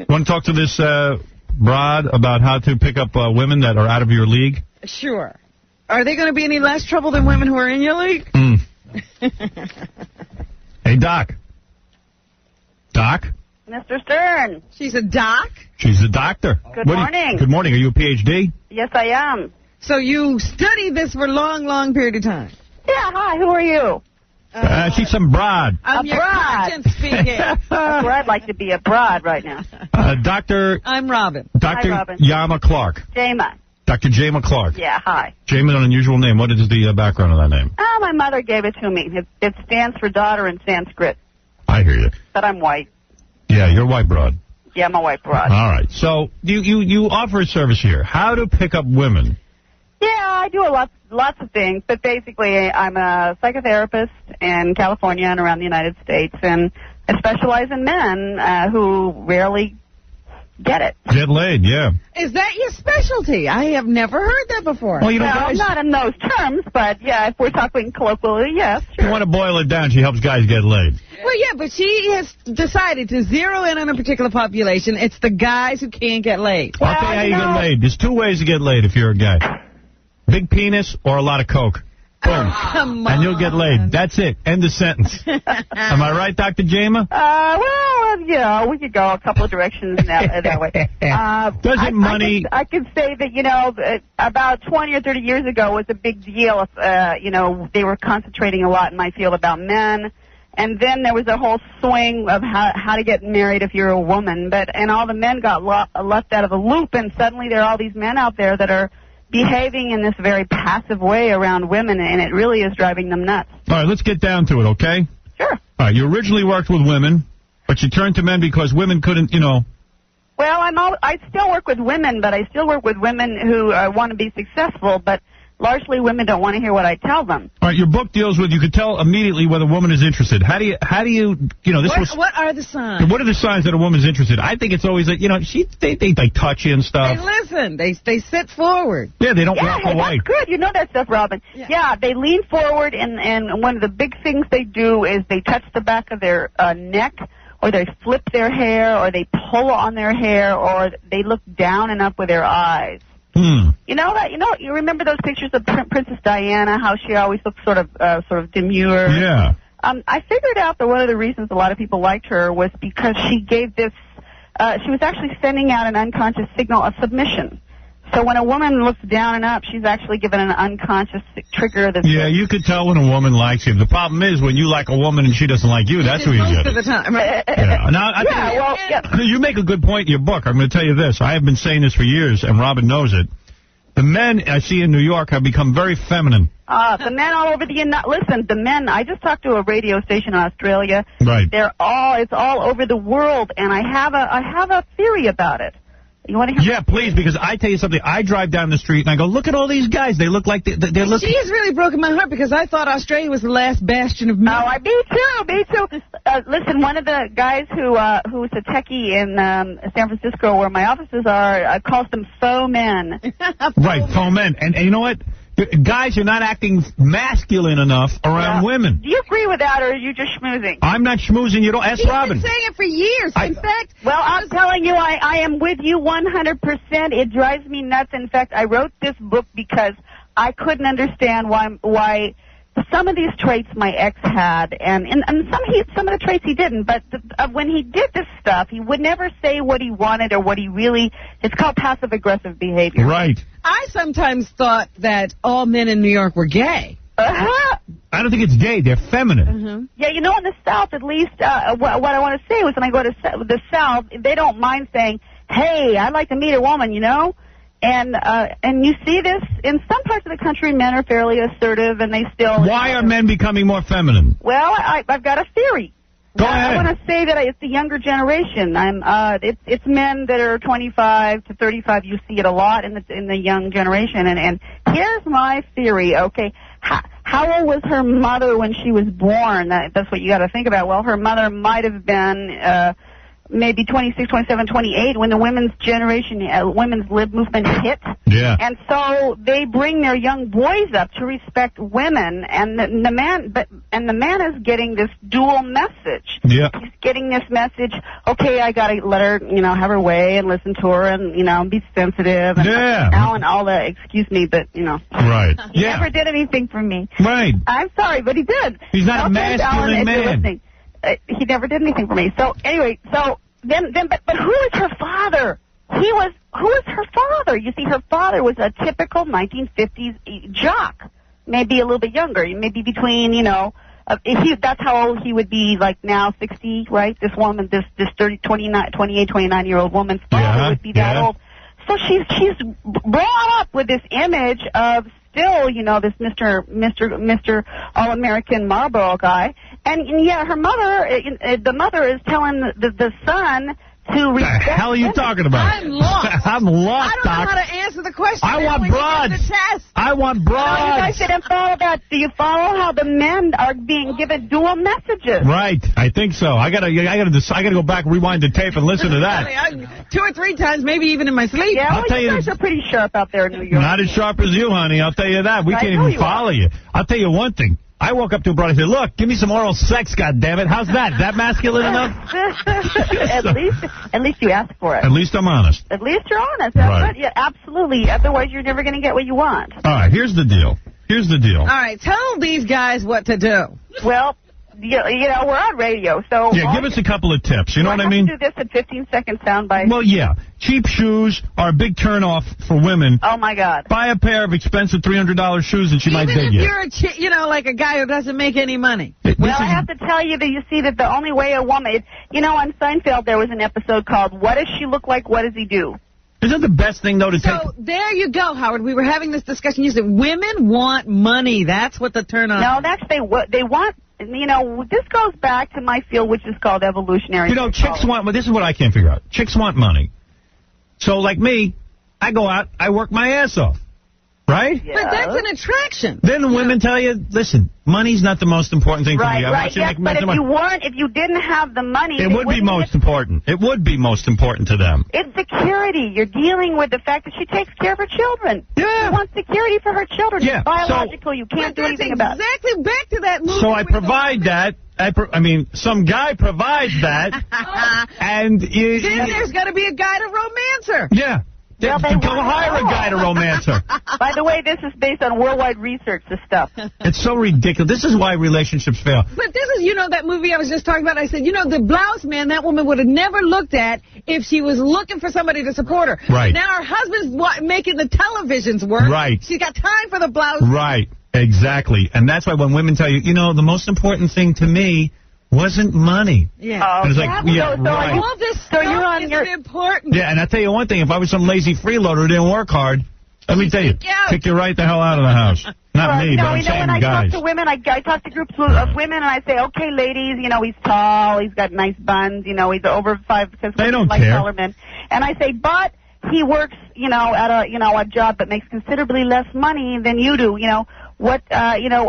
Want to talk to this broad about how to pick up women that are out of your league? Sure. Are they going to be any less trouble than women who are in your league? Hey, Doc. Doc? Mr. Stern. She's a doc? She's a doctor. Good morning. Good morning. Are you a PhD? Yes, I am. So you studied this for a long, long period of time? Yeah, hi, who are you? She's some broad. I'm your conscience speaking. That's where I'd like to be, a broad right now. Doctor... I'm Robin. Dr. Hi, Robin. Yama Clark. Jama. Dr. Jama Clark. Yeah, hi. Jama, an unusual name. What is the background of that name? Oh, my mother gave it to me. It stands for daughter in Sanskrit. I hear you. But I'm white. Yeah, you're white broad. Yeah, I'm a white broad. All right. So you offer a service here. How to pick up women? Yeah, I do lots of things, but basically I'm a psychotherapist in California and around the United States, and I specialize in men who rarely get it. Get laid, yeah. Is that your specialty? I have never heard that before. Well, not in those terms, but yeah, if we're talking colloquially, yes, sure. You want to boil it down, she helps guys get laid. Well, yeah, but she has decided to zero in on a particular population. It's the guys who can't get laid. I'll tell you how you get laid. There's two ways to get laid if you're a guy. Big penis or a lot of coke. Boom. Oh, come on. And you'll get laid. That's it. End of sentence. Am I right, Dr. Jama? Well, yeah, we could go a couple of directions that way. Doesn't money... I could say that, about 20 or 30 years ago it was a big deal if, they were concentrating a lot in my field about men. And then there was a whole swing of how to get married if you're a woman. And all the men got left out of the loop, and suddenly there are all these men out there that are behaving in this very passive way around women, and it really is driving them nuts. All right, let's get down to it, okay? Sure. All right, you originally worked with women, but you turned to men because women couldn't, Well, I still work with women, but I still work with women who want to be successful, but largely women don't want to hear what I tell them. All right, your book deals with, you could tell immediately whether a woman is interested. How do you What are the signs? What are the signs that a woman's interested? I think it's always like, they touch you and stuff. They listen. They sit forward. Yeah, they don't walk away. That's good. You know that stuff, Robin. Yeah, they lean forward, and one of the big things they do is they touch the back of their neck, or they flip their hair, or they pull on their hair, or they look down and up with their eyes. You remember those pictures of Princess Diana, how she always looked sort of demure? Yeah. I figured out that one of the reasons a lot of people liked her was because she gave this, she was actually sending out an unconscious signal of submission. So when a woman looks down and up, she's actually given an unconscious trigger. Yeah, you could tell when a woman likes you. The problem is when you like a woman and she doesn't like you, that's where you get it. Most of the time. Yeah. You make a good point in your book. I'm going to tell you this. I have been saying this for years, and Robin knows it. The men I see in New York have become very feminine. The men all over the men, I just talked to a radio station in Australia. Right. It's all over the world, and I have a theory about it. You want to hear? Yeah, please, because I tell you something. I drive down the street and I go, look at all these guys. They look like they're looking. She has really broken my heart because I thought Australia was the last bastion of men. Oh, me too. Listen, one of the guys who's a techie in San Francisco, where my offices are, calls them faux men. Right, faux men. And you know what? Guys are not acting masculine enough around women. Do you agree with that, or are you just schmoozing? I'm not schmoozing. You don't ask Robin. He's been saying it for years. In fact, well, I'm telling you, I am with you 100%. It drives me nuts. In fact, I wrote this book because I couldn't understand why some of these traits my ex had, and some of the traits he didn't. But when he did this stuff, he would never say what he wanted or what he really. It's called passive-aggressive behavior. Right. I sometimes thought that all men in New York were gay. Uh-huh. I don't think it's gay. They're feminine. Yeah, in the South, at least, what I want to say was when I go to the South, they don't mind saying, "Hey, I'd like to meet a woman," And you see this in some parts of the country. Men are fairly assertive, and they still. Why are men becoming more feminine? Well, I've got a theory. Go ahead. I want to say that it's the younger generation. It's men that are 25 to 35. You see it a lot in the young generation. And here's my theory. Okay, how old was her mother when she was born? That's what you got to think about. Well, her mother might have been. Maybe 26, 27, 28 when the women's generation, women's lib movement hit. Yeah. And so they bring their young boys up to respect women, and the man is getting this dual message. Yeah. He's getting this message, okay, I gotta let her, have her way and listen to her and, be sensitive and and all the, excuse me, but, Right. He never did anything for me. Right. I'm sorry, but he did. He's not a masculine man. He never did anything for me. So anyway, but who is her father? Who is her father? You see, her father was a typical 1950s jock, maybe a little bit younger, maybe between that's how old he would be, like now 60, right? This woman, this 29-year-old woman's father would be that old. So she's brought up with this image of still, this Mr. All-American Marlboro guy. And yeah, her mother, the mother is telling the son to respect. What the hell are you talking about? I'm lost. I'm lost, I don't know how to answer the question. I want broads. I want broads. No, you guys didn't follow that. Do you follow how the men are being given dual messages? Right. I think so. I gotta go back, rewind the tape, and listen to that. 2 or 3 times, maybe even in my sleep. Yeah, well, you guys are pretty sharp out there in New York. Not as sharp as you, honey. I'll tell you that. We can't even follow you. I'll tell you one thing. I woke up to a brother and said, "Look, give me some oral sex, goddammit. How's that? Is that masculine enough?" At least you asked for it. At least I'm honest. At least you're honest. Right. Yeah, absolutely. Otherwise, you're never going to get what you want. All right, here's the deal. All right, tell these guys what to do. Well, we're on radio, so... Yeah, give us a couple of tips. You know what I mean? Do this in 15-second soundbite. Well, yeah. Cheap shoes are a big turnoff for women. Oh, my God. Buy a pair of expensive $300 shoes and she might dig you. Even if you're like a guy who doesn't make any money. Well, I have to tell you that you see that the only way a woman... on Seinfeld there was an episode called What Does She Look Like, What Does He Do? Isn't the best thing, though, to take... So, there you go, Howard. We were having this discussion. You said women want money. That's what the turn on... No, they want... this goes back to my field, which is called evolutionary. Chicks want... Well, this is what I can't figure out. Chicks want money. So, like me, I go out, I work my ass off. Right? Yeah. But that's an attraction. Then the women tell you, listen, money's not the most important thing for me. Right. Yes, but if you didn't have the money... It would be most important. It would be most important to them. It's security. You're dealing with the fact that she takes care of her children. Yeah. She wants security for her children. Yeah. It's biological. You can't do anything about it. Exactly back to that movie. So I provide that. Some guy provides that. And... then there's got to be a guy to romance her. Yeah. Go hire a guy to romance her. By the way, this is based on worldwide research, this stuff. It's so ridiculous. This is why relationships fail. But this is, that movie I was just talking about. I said, the blouse man that woman would have never looked at if she was looking for somebody to support her. Right. Now her husband's making the televisions work. Right. She's got time for the blouse. Right. Exactly. And that's why when women tell you, the most important thing to me wasn't money. Yeah. And it's like, right. All this stuff isn't important. Yeah, and I'll tell you one thing. If I was some lazy freeloader who didn't work hard, let me tell you, kick you right the hell out of the house. Not me, but I'm saying when guys. I talk to women, I talk to groups of women, and I say, okay, ladies, he's tall, he's got nice buns, he's over 5 because they don't like care. taller men. And I say, but he works, at a job that makes considerably less money than you do, What,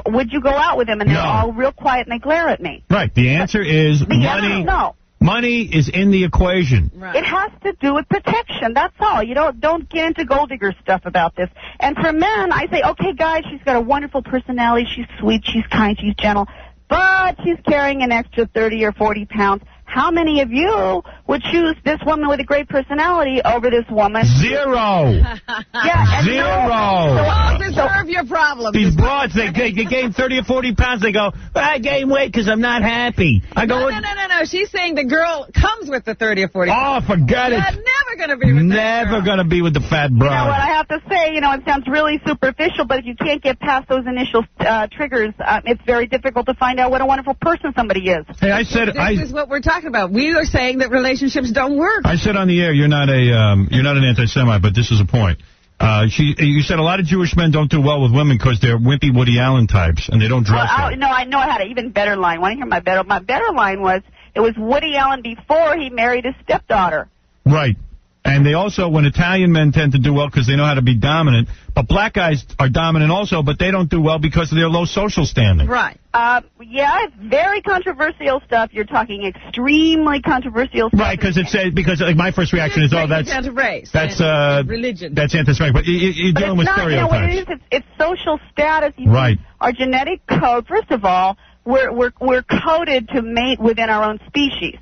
would you go out with him? And they're all real quiet and they glare at me. Right. The answer is money. No. Money is in the equation. Right. It has to do with protection. That's all. Don't get into gold digger stuff about this. And for men, I say, okay, guys, she's got a wonderful personality. She's sweet. She's kind. She's gentle. But she's carrying an extra 30 or 40 pounds. how many of you would choose this woman with a great personality over this woman? 0. Yeah, and 0. Don't deserve your problem. These broads, they gain 30 or 40 pounds. They go, I gain weight because I'm not happy. I go, No. She's saying the girl comes with the 30 or 40 pounds. Oh, forget it. You're never going to be with Never going to be with the fat broad. You know what I have to say? It sounds really superficial, but if you can't get past those initial triggers, it's very difficult to find out what a wonderful person somebody is. Hey, I said This is what we're talking about. We are saying that relationships don't work. I said on the air, you're not an anti-Semite, but this is a point. You said a lot of Jewish men don't do well with women because they're wimpy Woody Allen types and they don't dress well. No, I know I had an even better line. Want to hear my better? My better line was, it was Woody Allen before he married his stepdaughter. Right. And they also, when Italian men tend to do well because they know how to be dominant, but black guys are dominant also, but they don't do well because of their low social standing. Right. Yeah, it's very controversial stuff. You're talking extremely controversial stuff. Right, because like my first reaction is, down to race. That's religion. That's anti-Semitic. But you're dealing with stereotypes. What it is, it's social status. Right. Our genetic code. First of all, we're coded to mate within our own species.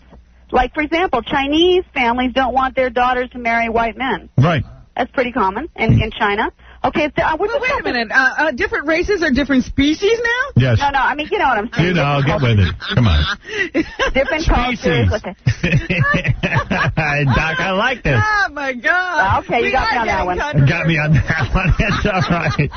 Like, for example, Chinese families don't want their daughters to marry white men. Right. That's pretty common in China. Okay, wait a minute. Different races are different species now? Yes. No, I mean, you know what I'm saying. Get with it. Come on. Different cultures. Doc, I like this. Oh, my God. Okay, you got me on that one. Got me on that one. It's all right.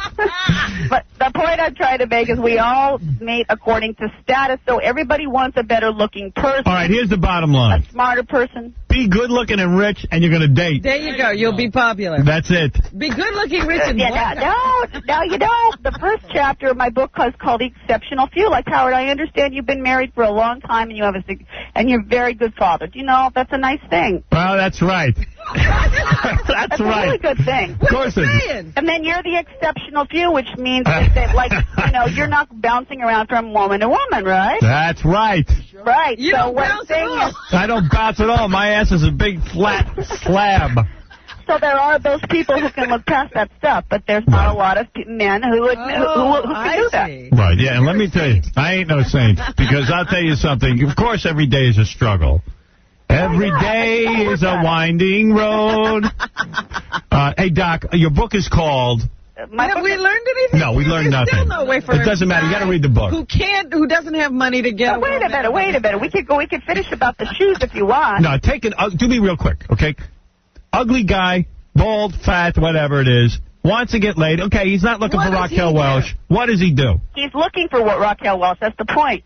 But the point I'm trying to make is we all mate according to status, so everybody wants a better-looking person. All right, here's the bottom line. A smarter person. Be good-looking and rich, and you're going to date. There you go. You'll be popular. That's it. Be good-looking, rich, and No, you don't. The first chapter of my book is called The Exceptional Few. Like, Howard, I understand you've been married for a long time, and and you're a very good father. Do you know that's a nice thing? Well, that's right. That's right. A really good thing. Of course it is. And then you're the exceptional few, which means that, you're not bouncing around from woman to woman, right? That's right. Right. You don't bounce at all. I don't bounce at all. My ass is a big flat slab. So there are those people who can look past that stuff, but there's not a lot of men who can do that. Right, yeah, and let me tell you, I ain't no saint, because I'll tell you something. Of course, every day is a struggle. Every day is a winding road. Hey, Doc, your book is called... Have we learned anything? No, we learned nothing. Still no way for it doesn't matter. You got to read the book. Who doesn't have money to get? Wait a minute. We could finish about the shoes if you want. No, do me real quick, okay? Ugly guy, bald, fat, whatever it is, wants to get laid. Okay, he's not looking for Raquel Welch. What does he do? He's looking for what Raquel Welch. That's the point.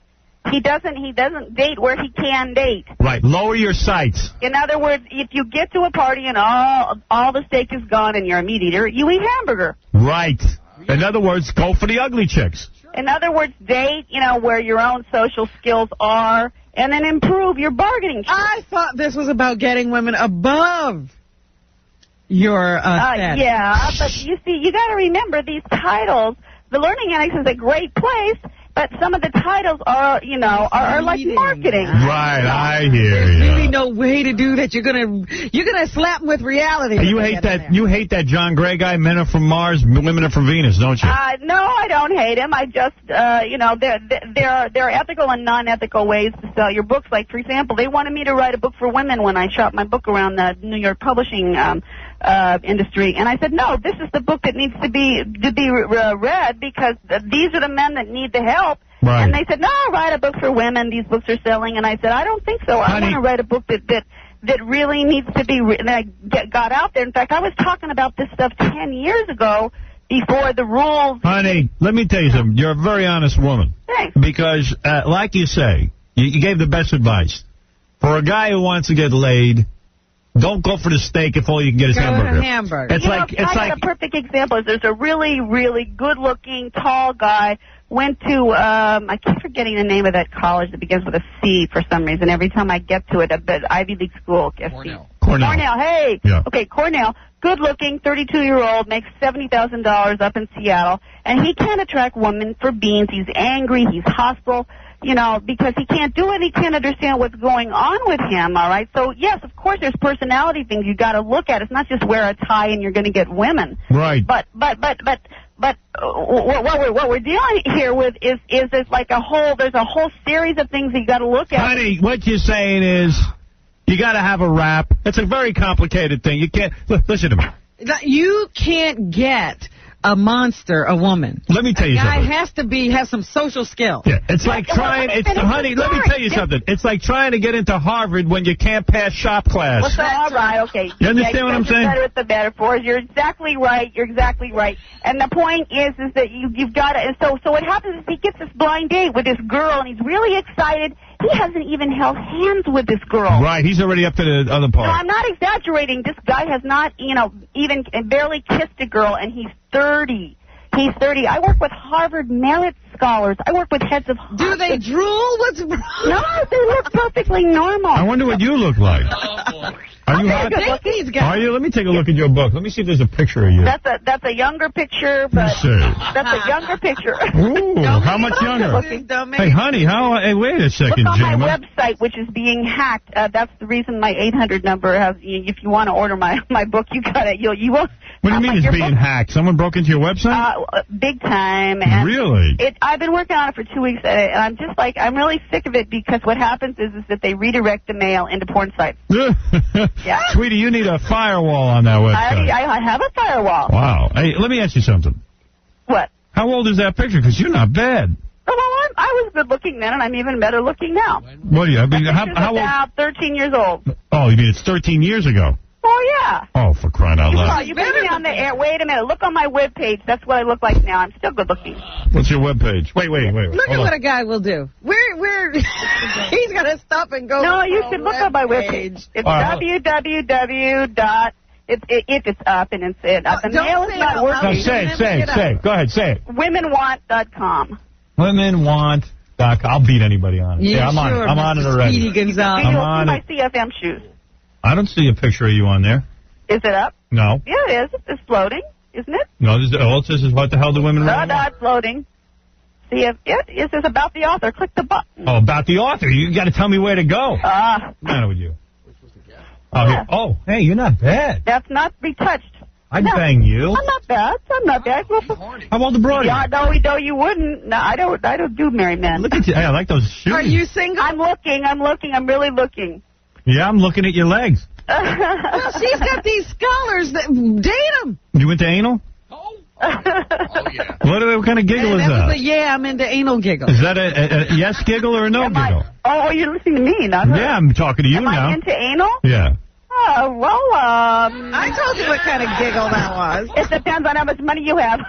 He doesn't date where he can date. Right. Lower your sights. In other words, if you get to a party and all the steak is gone and you're a meat eater, you eat hamburger. Right. In other words, go for the ugly chicks. In other words, date, where your own social skills are, and then improve your bargaining skills. I thought this was about getting women above your status. Yeah, but you see, you got to remember these titles. The Learning Annex is a great place, but some of the titles are, are like marketing. Right, I hear you. There's really no way to do that. You're gonna slap them with reality. You hate that John Gray guy. Men are from Mars, women are from Venus, don't you? No, I don't hate him. I just, there are ethical and non-ethical ways to sell your books. Like, for example, they wanted me to write a book for women when I shot my book around the New York publishing industry, and I said, no, this is the book that needs to be read because these are the men that need the help. Right. And they said, no, write a book for women. These books are selling. And I said, I don't think so. I want to write a book that really needs to be written. And I got out there. In fact, I was talking about this stuff 10 years ago before the rules. Honey, let me tell you something. You're a very honest woman. Thanks. Because, like you say, you gave the best advice. For a guy who wants to get laid, don't go for the steak if all you can get is hamburger. It's like a perfect example is there's a really, really good-looking, tall guy. Went to, I keep forgetting the name of that college that begins with a C for some reason. Every time I get to it, the Ivy League school. Cornell. Hey. Yeah. Okay, Cornell. Good-looking, 32-year-old, makes $70,000 up in Seattle, and he can't attract women for beans. He's angry. He's hostile. Because he can't do it, he can't understand what's going on with him, all right? So, yes, of course, there's personality things you got to look at. It's not just wear a tie and you're going to get women. Right. But But what we're dealing here with is like there's a whole series of things that you got to look at. Honey, what you're saying is you got to have a rap. It's a very complicated thing. You can't listen to me. You can't get a monster, a woman. Let me tell you something. A guy has to have some social skill. Yeah, it's like trying. Honey, let me tell you something. It's like trying to get into Harvard when you can't pass shop class. Well, so, all right, okay. You understand what I'm saying? Better with the metaphors. You're exactly right. And the point is that you've got to. And so what happens is he gets this blind date with this girl, and he's really excited. He hasn't even held hands with this girl. Right, he's already up to the other part. No, I'm not exaggerating. This guy has not, even barely kissed a girl, and he's 30. He's 30. I work with Harvard merit scholars. I work with heads of Harvard. Do they drool? What's wrong? No, they look perfectly normal. I wonder what you look like. Are you hot? Are you? Let me take a look at your book. Let me see if there's a picture of you. That's a younger picture, but that's a younger picture. Ooh, how much younger? Hey, honey, hey, wait a second, Look on Gemma. my website, which is being hacked. That's the reason my 800 number has. If you want to order my book, you got it. You won't. What do you mean it's being hacked? Someone broke into your website? Big time. And really? I've been working on it for 2 weeks, and I'm just like, I'm really sick of it because what happens is that they redirect the mail into porn sites. Yeah. Sweetie, you need a firewall on that website. I have a firewall. Wow. Hey, let me ask you something. What? How old is that picture? Because you're not bad. Well, I was good looking then, and I'm even better looking now. What do you? I mean, how old? About 13 years old. Oh, you mean it's 13 years ago? Oh, yeah. Oh, for crying out loud. You put me on the air. Wait a minute. Look on my webpage. That's what I look like now. I'm still good looking. What's your webpage? Wait. Look at what a guy will do. He's going to stop and go. No, you should look on my webpage. It's www. If it's up and it's up. The mail is not working. No, say it. Go ahead, say it. Womenwant.com. Womenwant.com. I'll beat anybody on it. Yeah, I'm on it already. You'll see my CFM shoes. I don't see a picture of you on there. Is it up? No. Yeah, it is. It's floating, isn't it? No, all it says is what the hell do women want? No, it's floating. See if it says about the author. Click the button. Oh, about the author. You got to tell me where to go. What's the matter with you? Oh, hey, you're not bad. That's not retouched. I'd bang you. I'm not bad. How old the broad? Yeah, no, you wouldn't. No, I don't do married men. Look at you. Hey, I like those shoes. Are you single? I'm looking. I'm really looking. Yeah, I'm looking at your legs. Well, she's got these scholars that date them. You into anal? Oh, yeah. What kind of giggle is that? I'm into anal giggle. Is that a yes giggle or a no giggle? You're listening to me, not her. Yeah, I'm talking to you now. Am I into anal? Yeah. I told you what kind of giggle that was. It depends on how much money you have.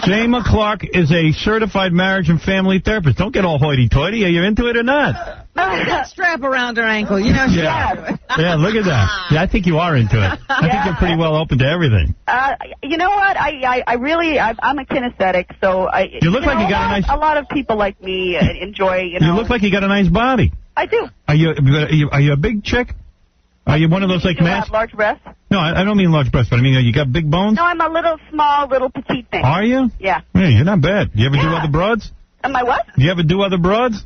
Gemma Clark is a certified marriage and family therapist. Don't get all hoity-toity. Are you into it or not? That strap around her ankle, Yeah, look at that. Yeah, I think you are into it. I think you're pretty well open to everything. You know what? I'm a kinesthetic, so you look like you got a nice. A lot of people like me enjoy. You look like you got a nice body. I do. Are you a big chick? Are you one of those like mass? Large breasts? No, I don't mean large breasts, but I mean you got big bones. No, I'm a small, petite thing. Are you? Yeah. Hey, you're not bad. Do you ever do other broads? Am I what? Do you ever do other broads?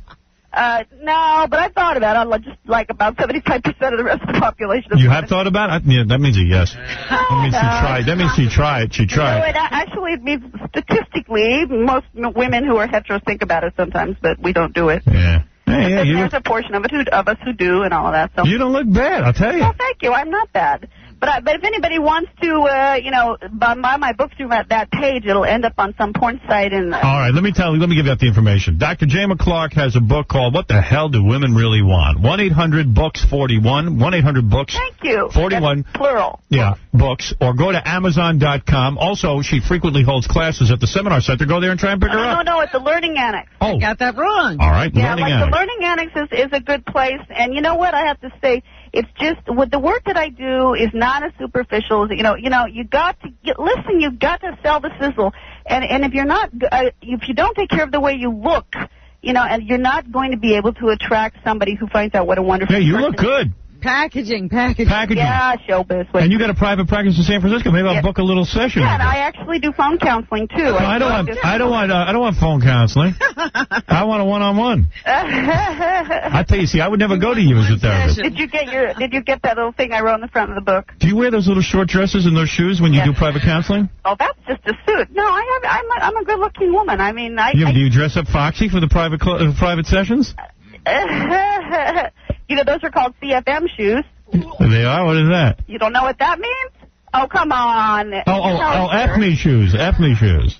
No, but I thought about it. I'm just like about 75% of the rest of the population. You have thought about it? Yeah, that means a yes. That means she tried. That means she tried. She tried. No, actually, it means statistically, most women who are heteros think about it sometimes, but we don't do it. Yeah. Hey, there's a portion of us who do and all of that. So. You don't look bad, I'll tell you. Well, thank you. I'm not bad. But if anybody wants to, buy my book through that page, it'll end up on some porn site. And all right, let me give you out the information. Dr. Gemma Clark has a book called "What the Hell Do Women Really Want?" 1-800-BOOKS-41. 1-800-BOOKS. Thank you. 41. That's plural. Yeah, books. Or go to Amazon.com. Also, she frequently holds classes at the Seminar Center. Go there and try and pick her up. No, it's the Learning Annex. Oh, I got that wrong. All right, yeah, Learning Annex. The Learning Annex is a good place, and you know what I have to say. It's just with the work that I do is not as superficial as you got to listen. You've got to sell the sizzle, and if you're not, if you don't take care of the way you look, and you're not going to be able to attract somebody who finds out what a wonderful. Yeah, you person look good. Packaging. Yeah, showbiz. And you got a private practice in San Francisco. Maybe I'll book a little session. Yeah, and I actually do phone counseling too. No, I don't want phone counseling. I want a one-on-one. I tell you, see, I would never go to you as a therapist. Did you get that little thing I wrote in the front of the book? Do you wear those little short dresses and those shoes when you do private counseling? Oh, that's just a suit. No, I'm a good-looking woman. I mean, do you dress up foxy for the private sessions? Those are called CFM shoes. They are? What is that? You don't know what that means? Oh, come on. Ethne shoes. Ethne shoes.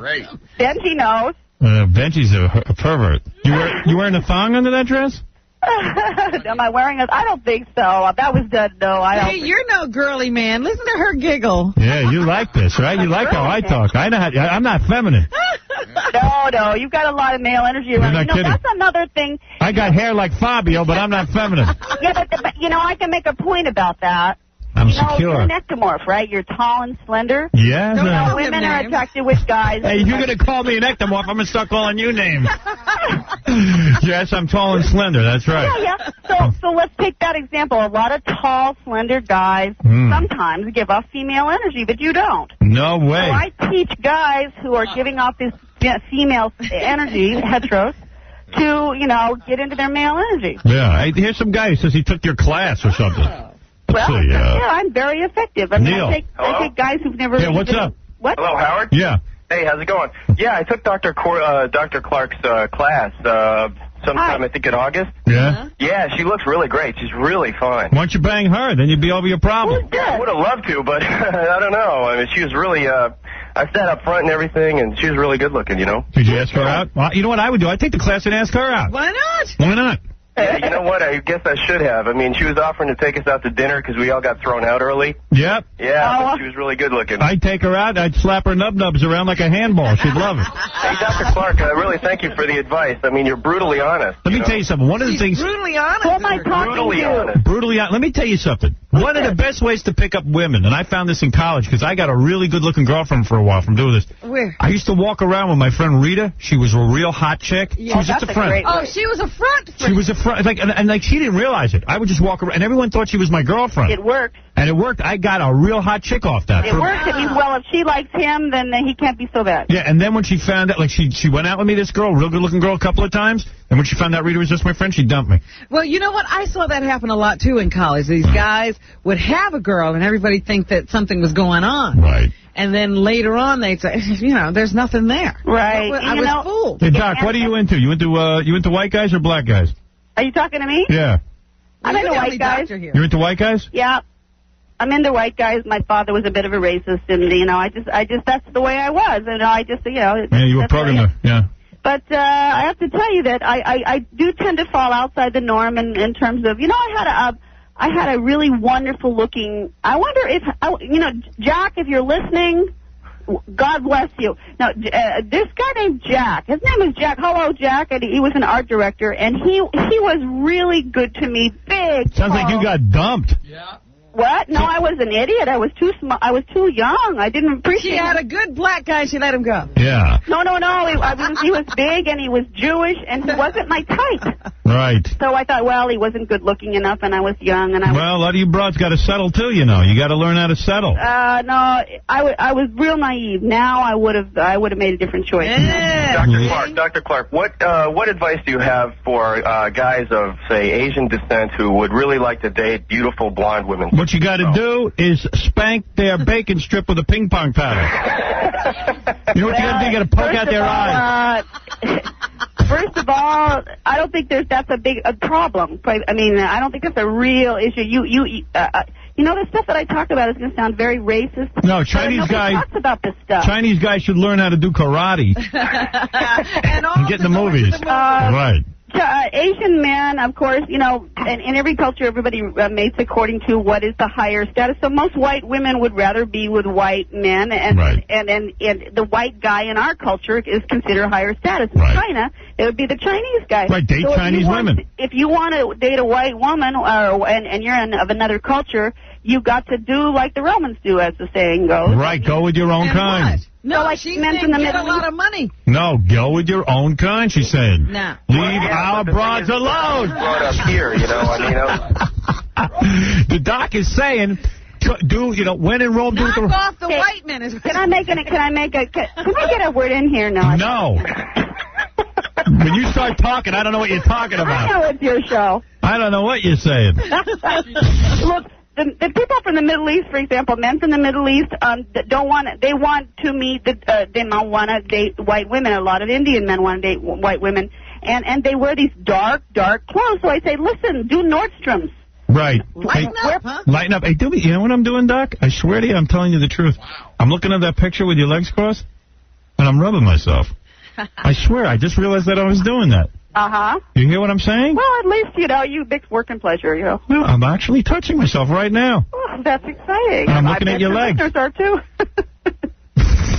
Right. Benji knows. Benji's a pervert. You wearing a thong under that dress? Am I wearing a... I don't think so. That was done. No, I don't. Hey, you're no girly man. Listen to her giggle. Yeah, you like this, right? You like how I talk. I'm not feminine. No, you've got a lot of male energy around. You're not kidding. That's another thing. I got hair like Fabio, but I'm not feminine. Yeah, but I can make a point about that. I'm secure. You're an ectomorph, right? You're tall and slender. Yeah. Women are attracted with guys. Hey, you're going to call me an ectomorph, I'm going to start calling you names. Yes, I'm tall and slender. That's right. Yeah. So let's take that example. A lot of tall, slender guys sometimes give off female energy, but you don't. No way. So I teach guys who are giving off this female energy, heteros, to, get into their male energy. Yeah. Here's some guy who says he took your class or something. Well, I'm very effective. I mean, Neil. I take guys who've never... Yeah, what's up? What? Hello, Howard? Yeah. Hey, how's it going? Yeah, I took Dr. Clark's class sometime, I think, in August. Yeah? Yeah, she looks really great. She's really fine. Why don't you bang her? Then you'd be over your problem. Yeah, I would have loved to, but I don't know. I mean, she was really... I sat up front and everything, and she was really good looking, Did you ask her out? Well, you know what I would do? I'd take the class and ask her out. Why not? Why not? Yeah, you know what? I guess I should have. I mean, she was offering to take us out to dinner because we all got thrown out early. Yep. Yeah, but she was really good looking. I'd take her out. I'd slap her nub-nubs around like a handball. She'd love it. Hey, Dr. Clark, I really thank you for the advice. I mean, you're brutally honest. Let me tell you something. One of the things... brutally honest. Who am I talking to? Brutally honest. Let me tell you something. One of the best ways to pick up women, and I found this in college because I got a really good-looking girlfriend for a while from doing this. Where? I used to walk around with my friend Rita. She was a real hot chick. Yeah. She was just a friend. She was a front friend. She was a front. And she didn't realize it. I would just walk around, and everyone thought she was my girlfriend. It worked. And it worked. I got a real hot chick off that. It worked. It means, well, if she likes him, then he can't be so bad. Yeah, and then when she found out, she went out with me, this girl, real good-looking girl, a couple of times, and when she found out Rita was just my friend, she dumped me. Well, you know what? I saw that happen a lot, too, in college. These guys would have a girl, and everybody think that something was going on. Right. And then later on, they'd say, there's nothing there. Right. I was fooled. Hey, Doc, what are you into? You into white guys or black guys? Are you talking to me? Yeah. I'm into white guys. You're into white guys? Yeah. I'm into white guys. My father was a bit of a racist, and, I just, that's the way I was. And Yeah, you were programmed to, yeah. But I have to tell you that I do tend to fall outside the norm in terms of, I had a really wonderful looking, I wonder if, Jack, if you're listening, God bless you. Now, this guy named Jack, his name is Jack. Hello, Jack. And he was an art director, and he was really good to me. Big. Sounds like you got dumped. Yeah. What? No, I was an idiot. I was too small. I was too young. I didn't appreciate. She had a good black guy. She let him go. Yeah. No. He was big, and he was Jewish, and he wasn't my type. Right. So I thought, well, he wasn't good looking enough, and I was young, and Well, a lot of you broads got to settle too. You got to learn how to settle. No, I was real naive. Now I would have made a different choice. Yeah. Dr. Clark, what advice do you have for guys of, say, Asian descent who would really like to date beautiful blonde women? What you got to do is spank their bacon strip with a ping pong paddle. You know what you got to do? You got to poke out their eyes. First of all, I don't think that's a problem. I mean, I don't think that's a real issue. The stuff that I talk about is going to sound very racist. No, Chinese guys talks about this stuff. Chinese guys should learn how to do karate and get in the movies. Right. Asian men, of course, in every culture, everybody mates according to what is the higher status. So most white women would rather be with white men, and the white guy in our culture is considered higher status. In China, it would be the Chinese guy. Right, date Chinese women. If you want to date a white woman, and you're of another culture, you got to do like the Romans do, as the saying goes. Right, go with your own kind. No, like she's men saying from the get a Middle lot East. of money. No, go with your own kind, she's saying. No. Leave our broads alone. Brought up here, you know. The doc is saying, when in Rome, Knock do off the white men. Can we get a word in here? No. When you start talking, I don't know what you're talking I about. know it's your show. I don't know what you're saying. Look, the people from the Middle East, for example, men from the Middle East, they want to meet, they want to date white women. A lot of Indian men want to date white women. And they wear these dark clothes. So I say, listen, do Nordstrom's. Right. Lighten up, huh? Lighten up. Hey, you know what I'm doing, Doc? I swear to you, I'm telling you the truth. I'm looking at that picture with your legs crossed, and I'm rubbing myself. I swear, I just realized that I was doing that. Uh-huh. You hear what I'm saying? Well, at least, you mix work and pleasure, No, I'm actually touching myself right now. Oh, that's exciting. I'm looking at your legs. Listeners are, too.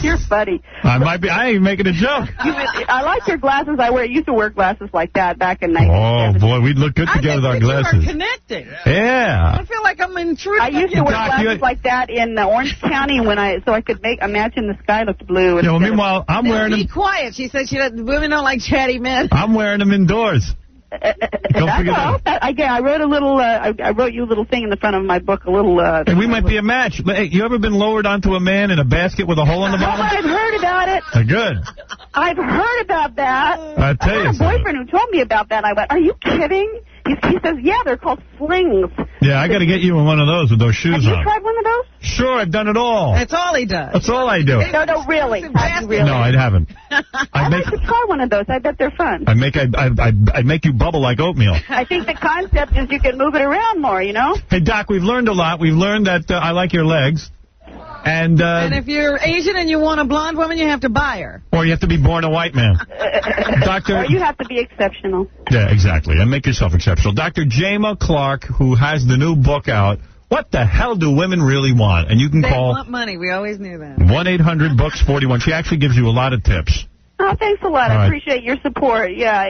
You're funny. I ain't making a joke. I like your glasses. I used to wear glasses like that back in 1970. Oh, boy, we'd look good together with our glasses. Are connecting. Yeah. I feel like I'm intruding. I used to wear glasses like that in Orange County so I could imagine the sky looked blue. Yeah, well, meanwhile, I'm wearing them. Be quiet. She said women don't like chatty men. I'm wearing them indoors. That's all. I wrote a little. I wrote you a little thing in the front of my book. A little. Hey, we might be a match. Hey, you ever been lowered onto a man in a basket with a hole in the bottom? I've heard about it. Good. I've heard about that. I tell you. I had a boyfriend who told me about that. I went, "Are you kidding?" He says, "Yeah, they're called slings." Yeah, I got to get you in one of those with those shoes on. Have you tried one of those? Sure, I've done it all. That's all he does. That's all I do. No, really. No, I haven't. I'd like to try one of those. I bet they're fun. I make you bubble like oatmeal. I think the concept is you can move it around more, Hey, Doc, we've learned a lot. We've learned that I like your legs. And if you're Asian and you want a blonde woman, you have to buy her. Or you have to be born a white man. Doctor. Or you have to be exceptional. Yeah, exactly. And make yourself exceptional. Dr. Jama Clark, who has the new book out, What the Hell Do Women Really Want? And you can They call want money. We always knew that. 1-800-BOOKS-41. She actually gives you a lot of tips. Oh, thanks a lot. All I right. appreciate your support. Yeah,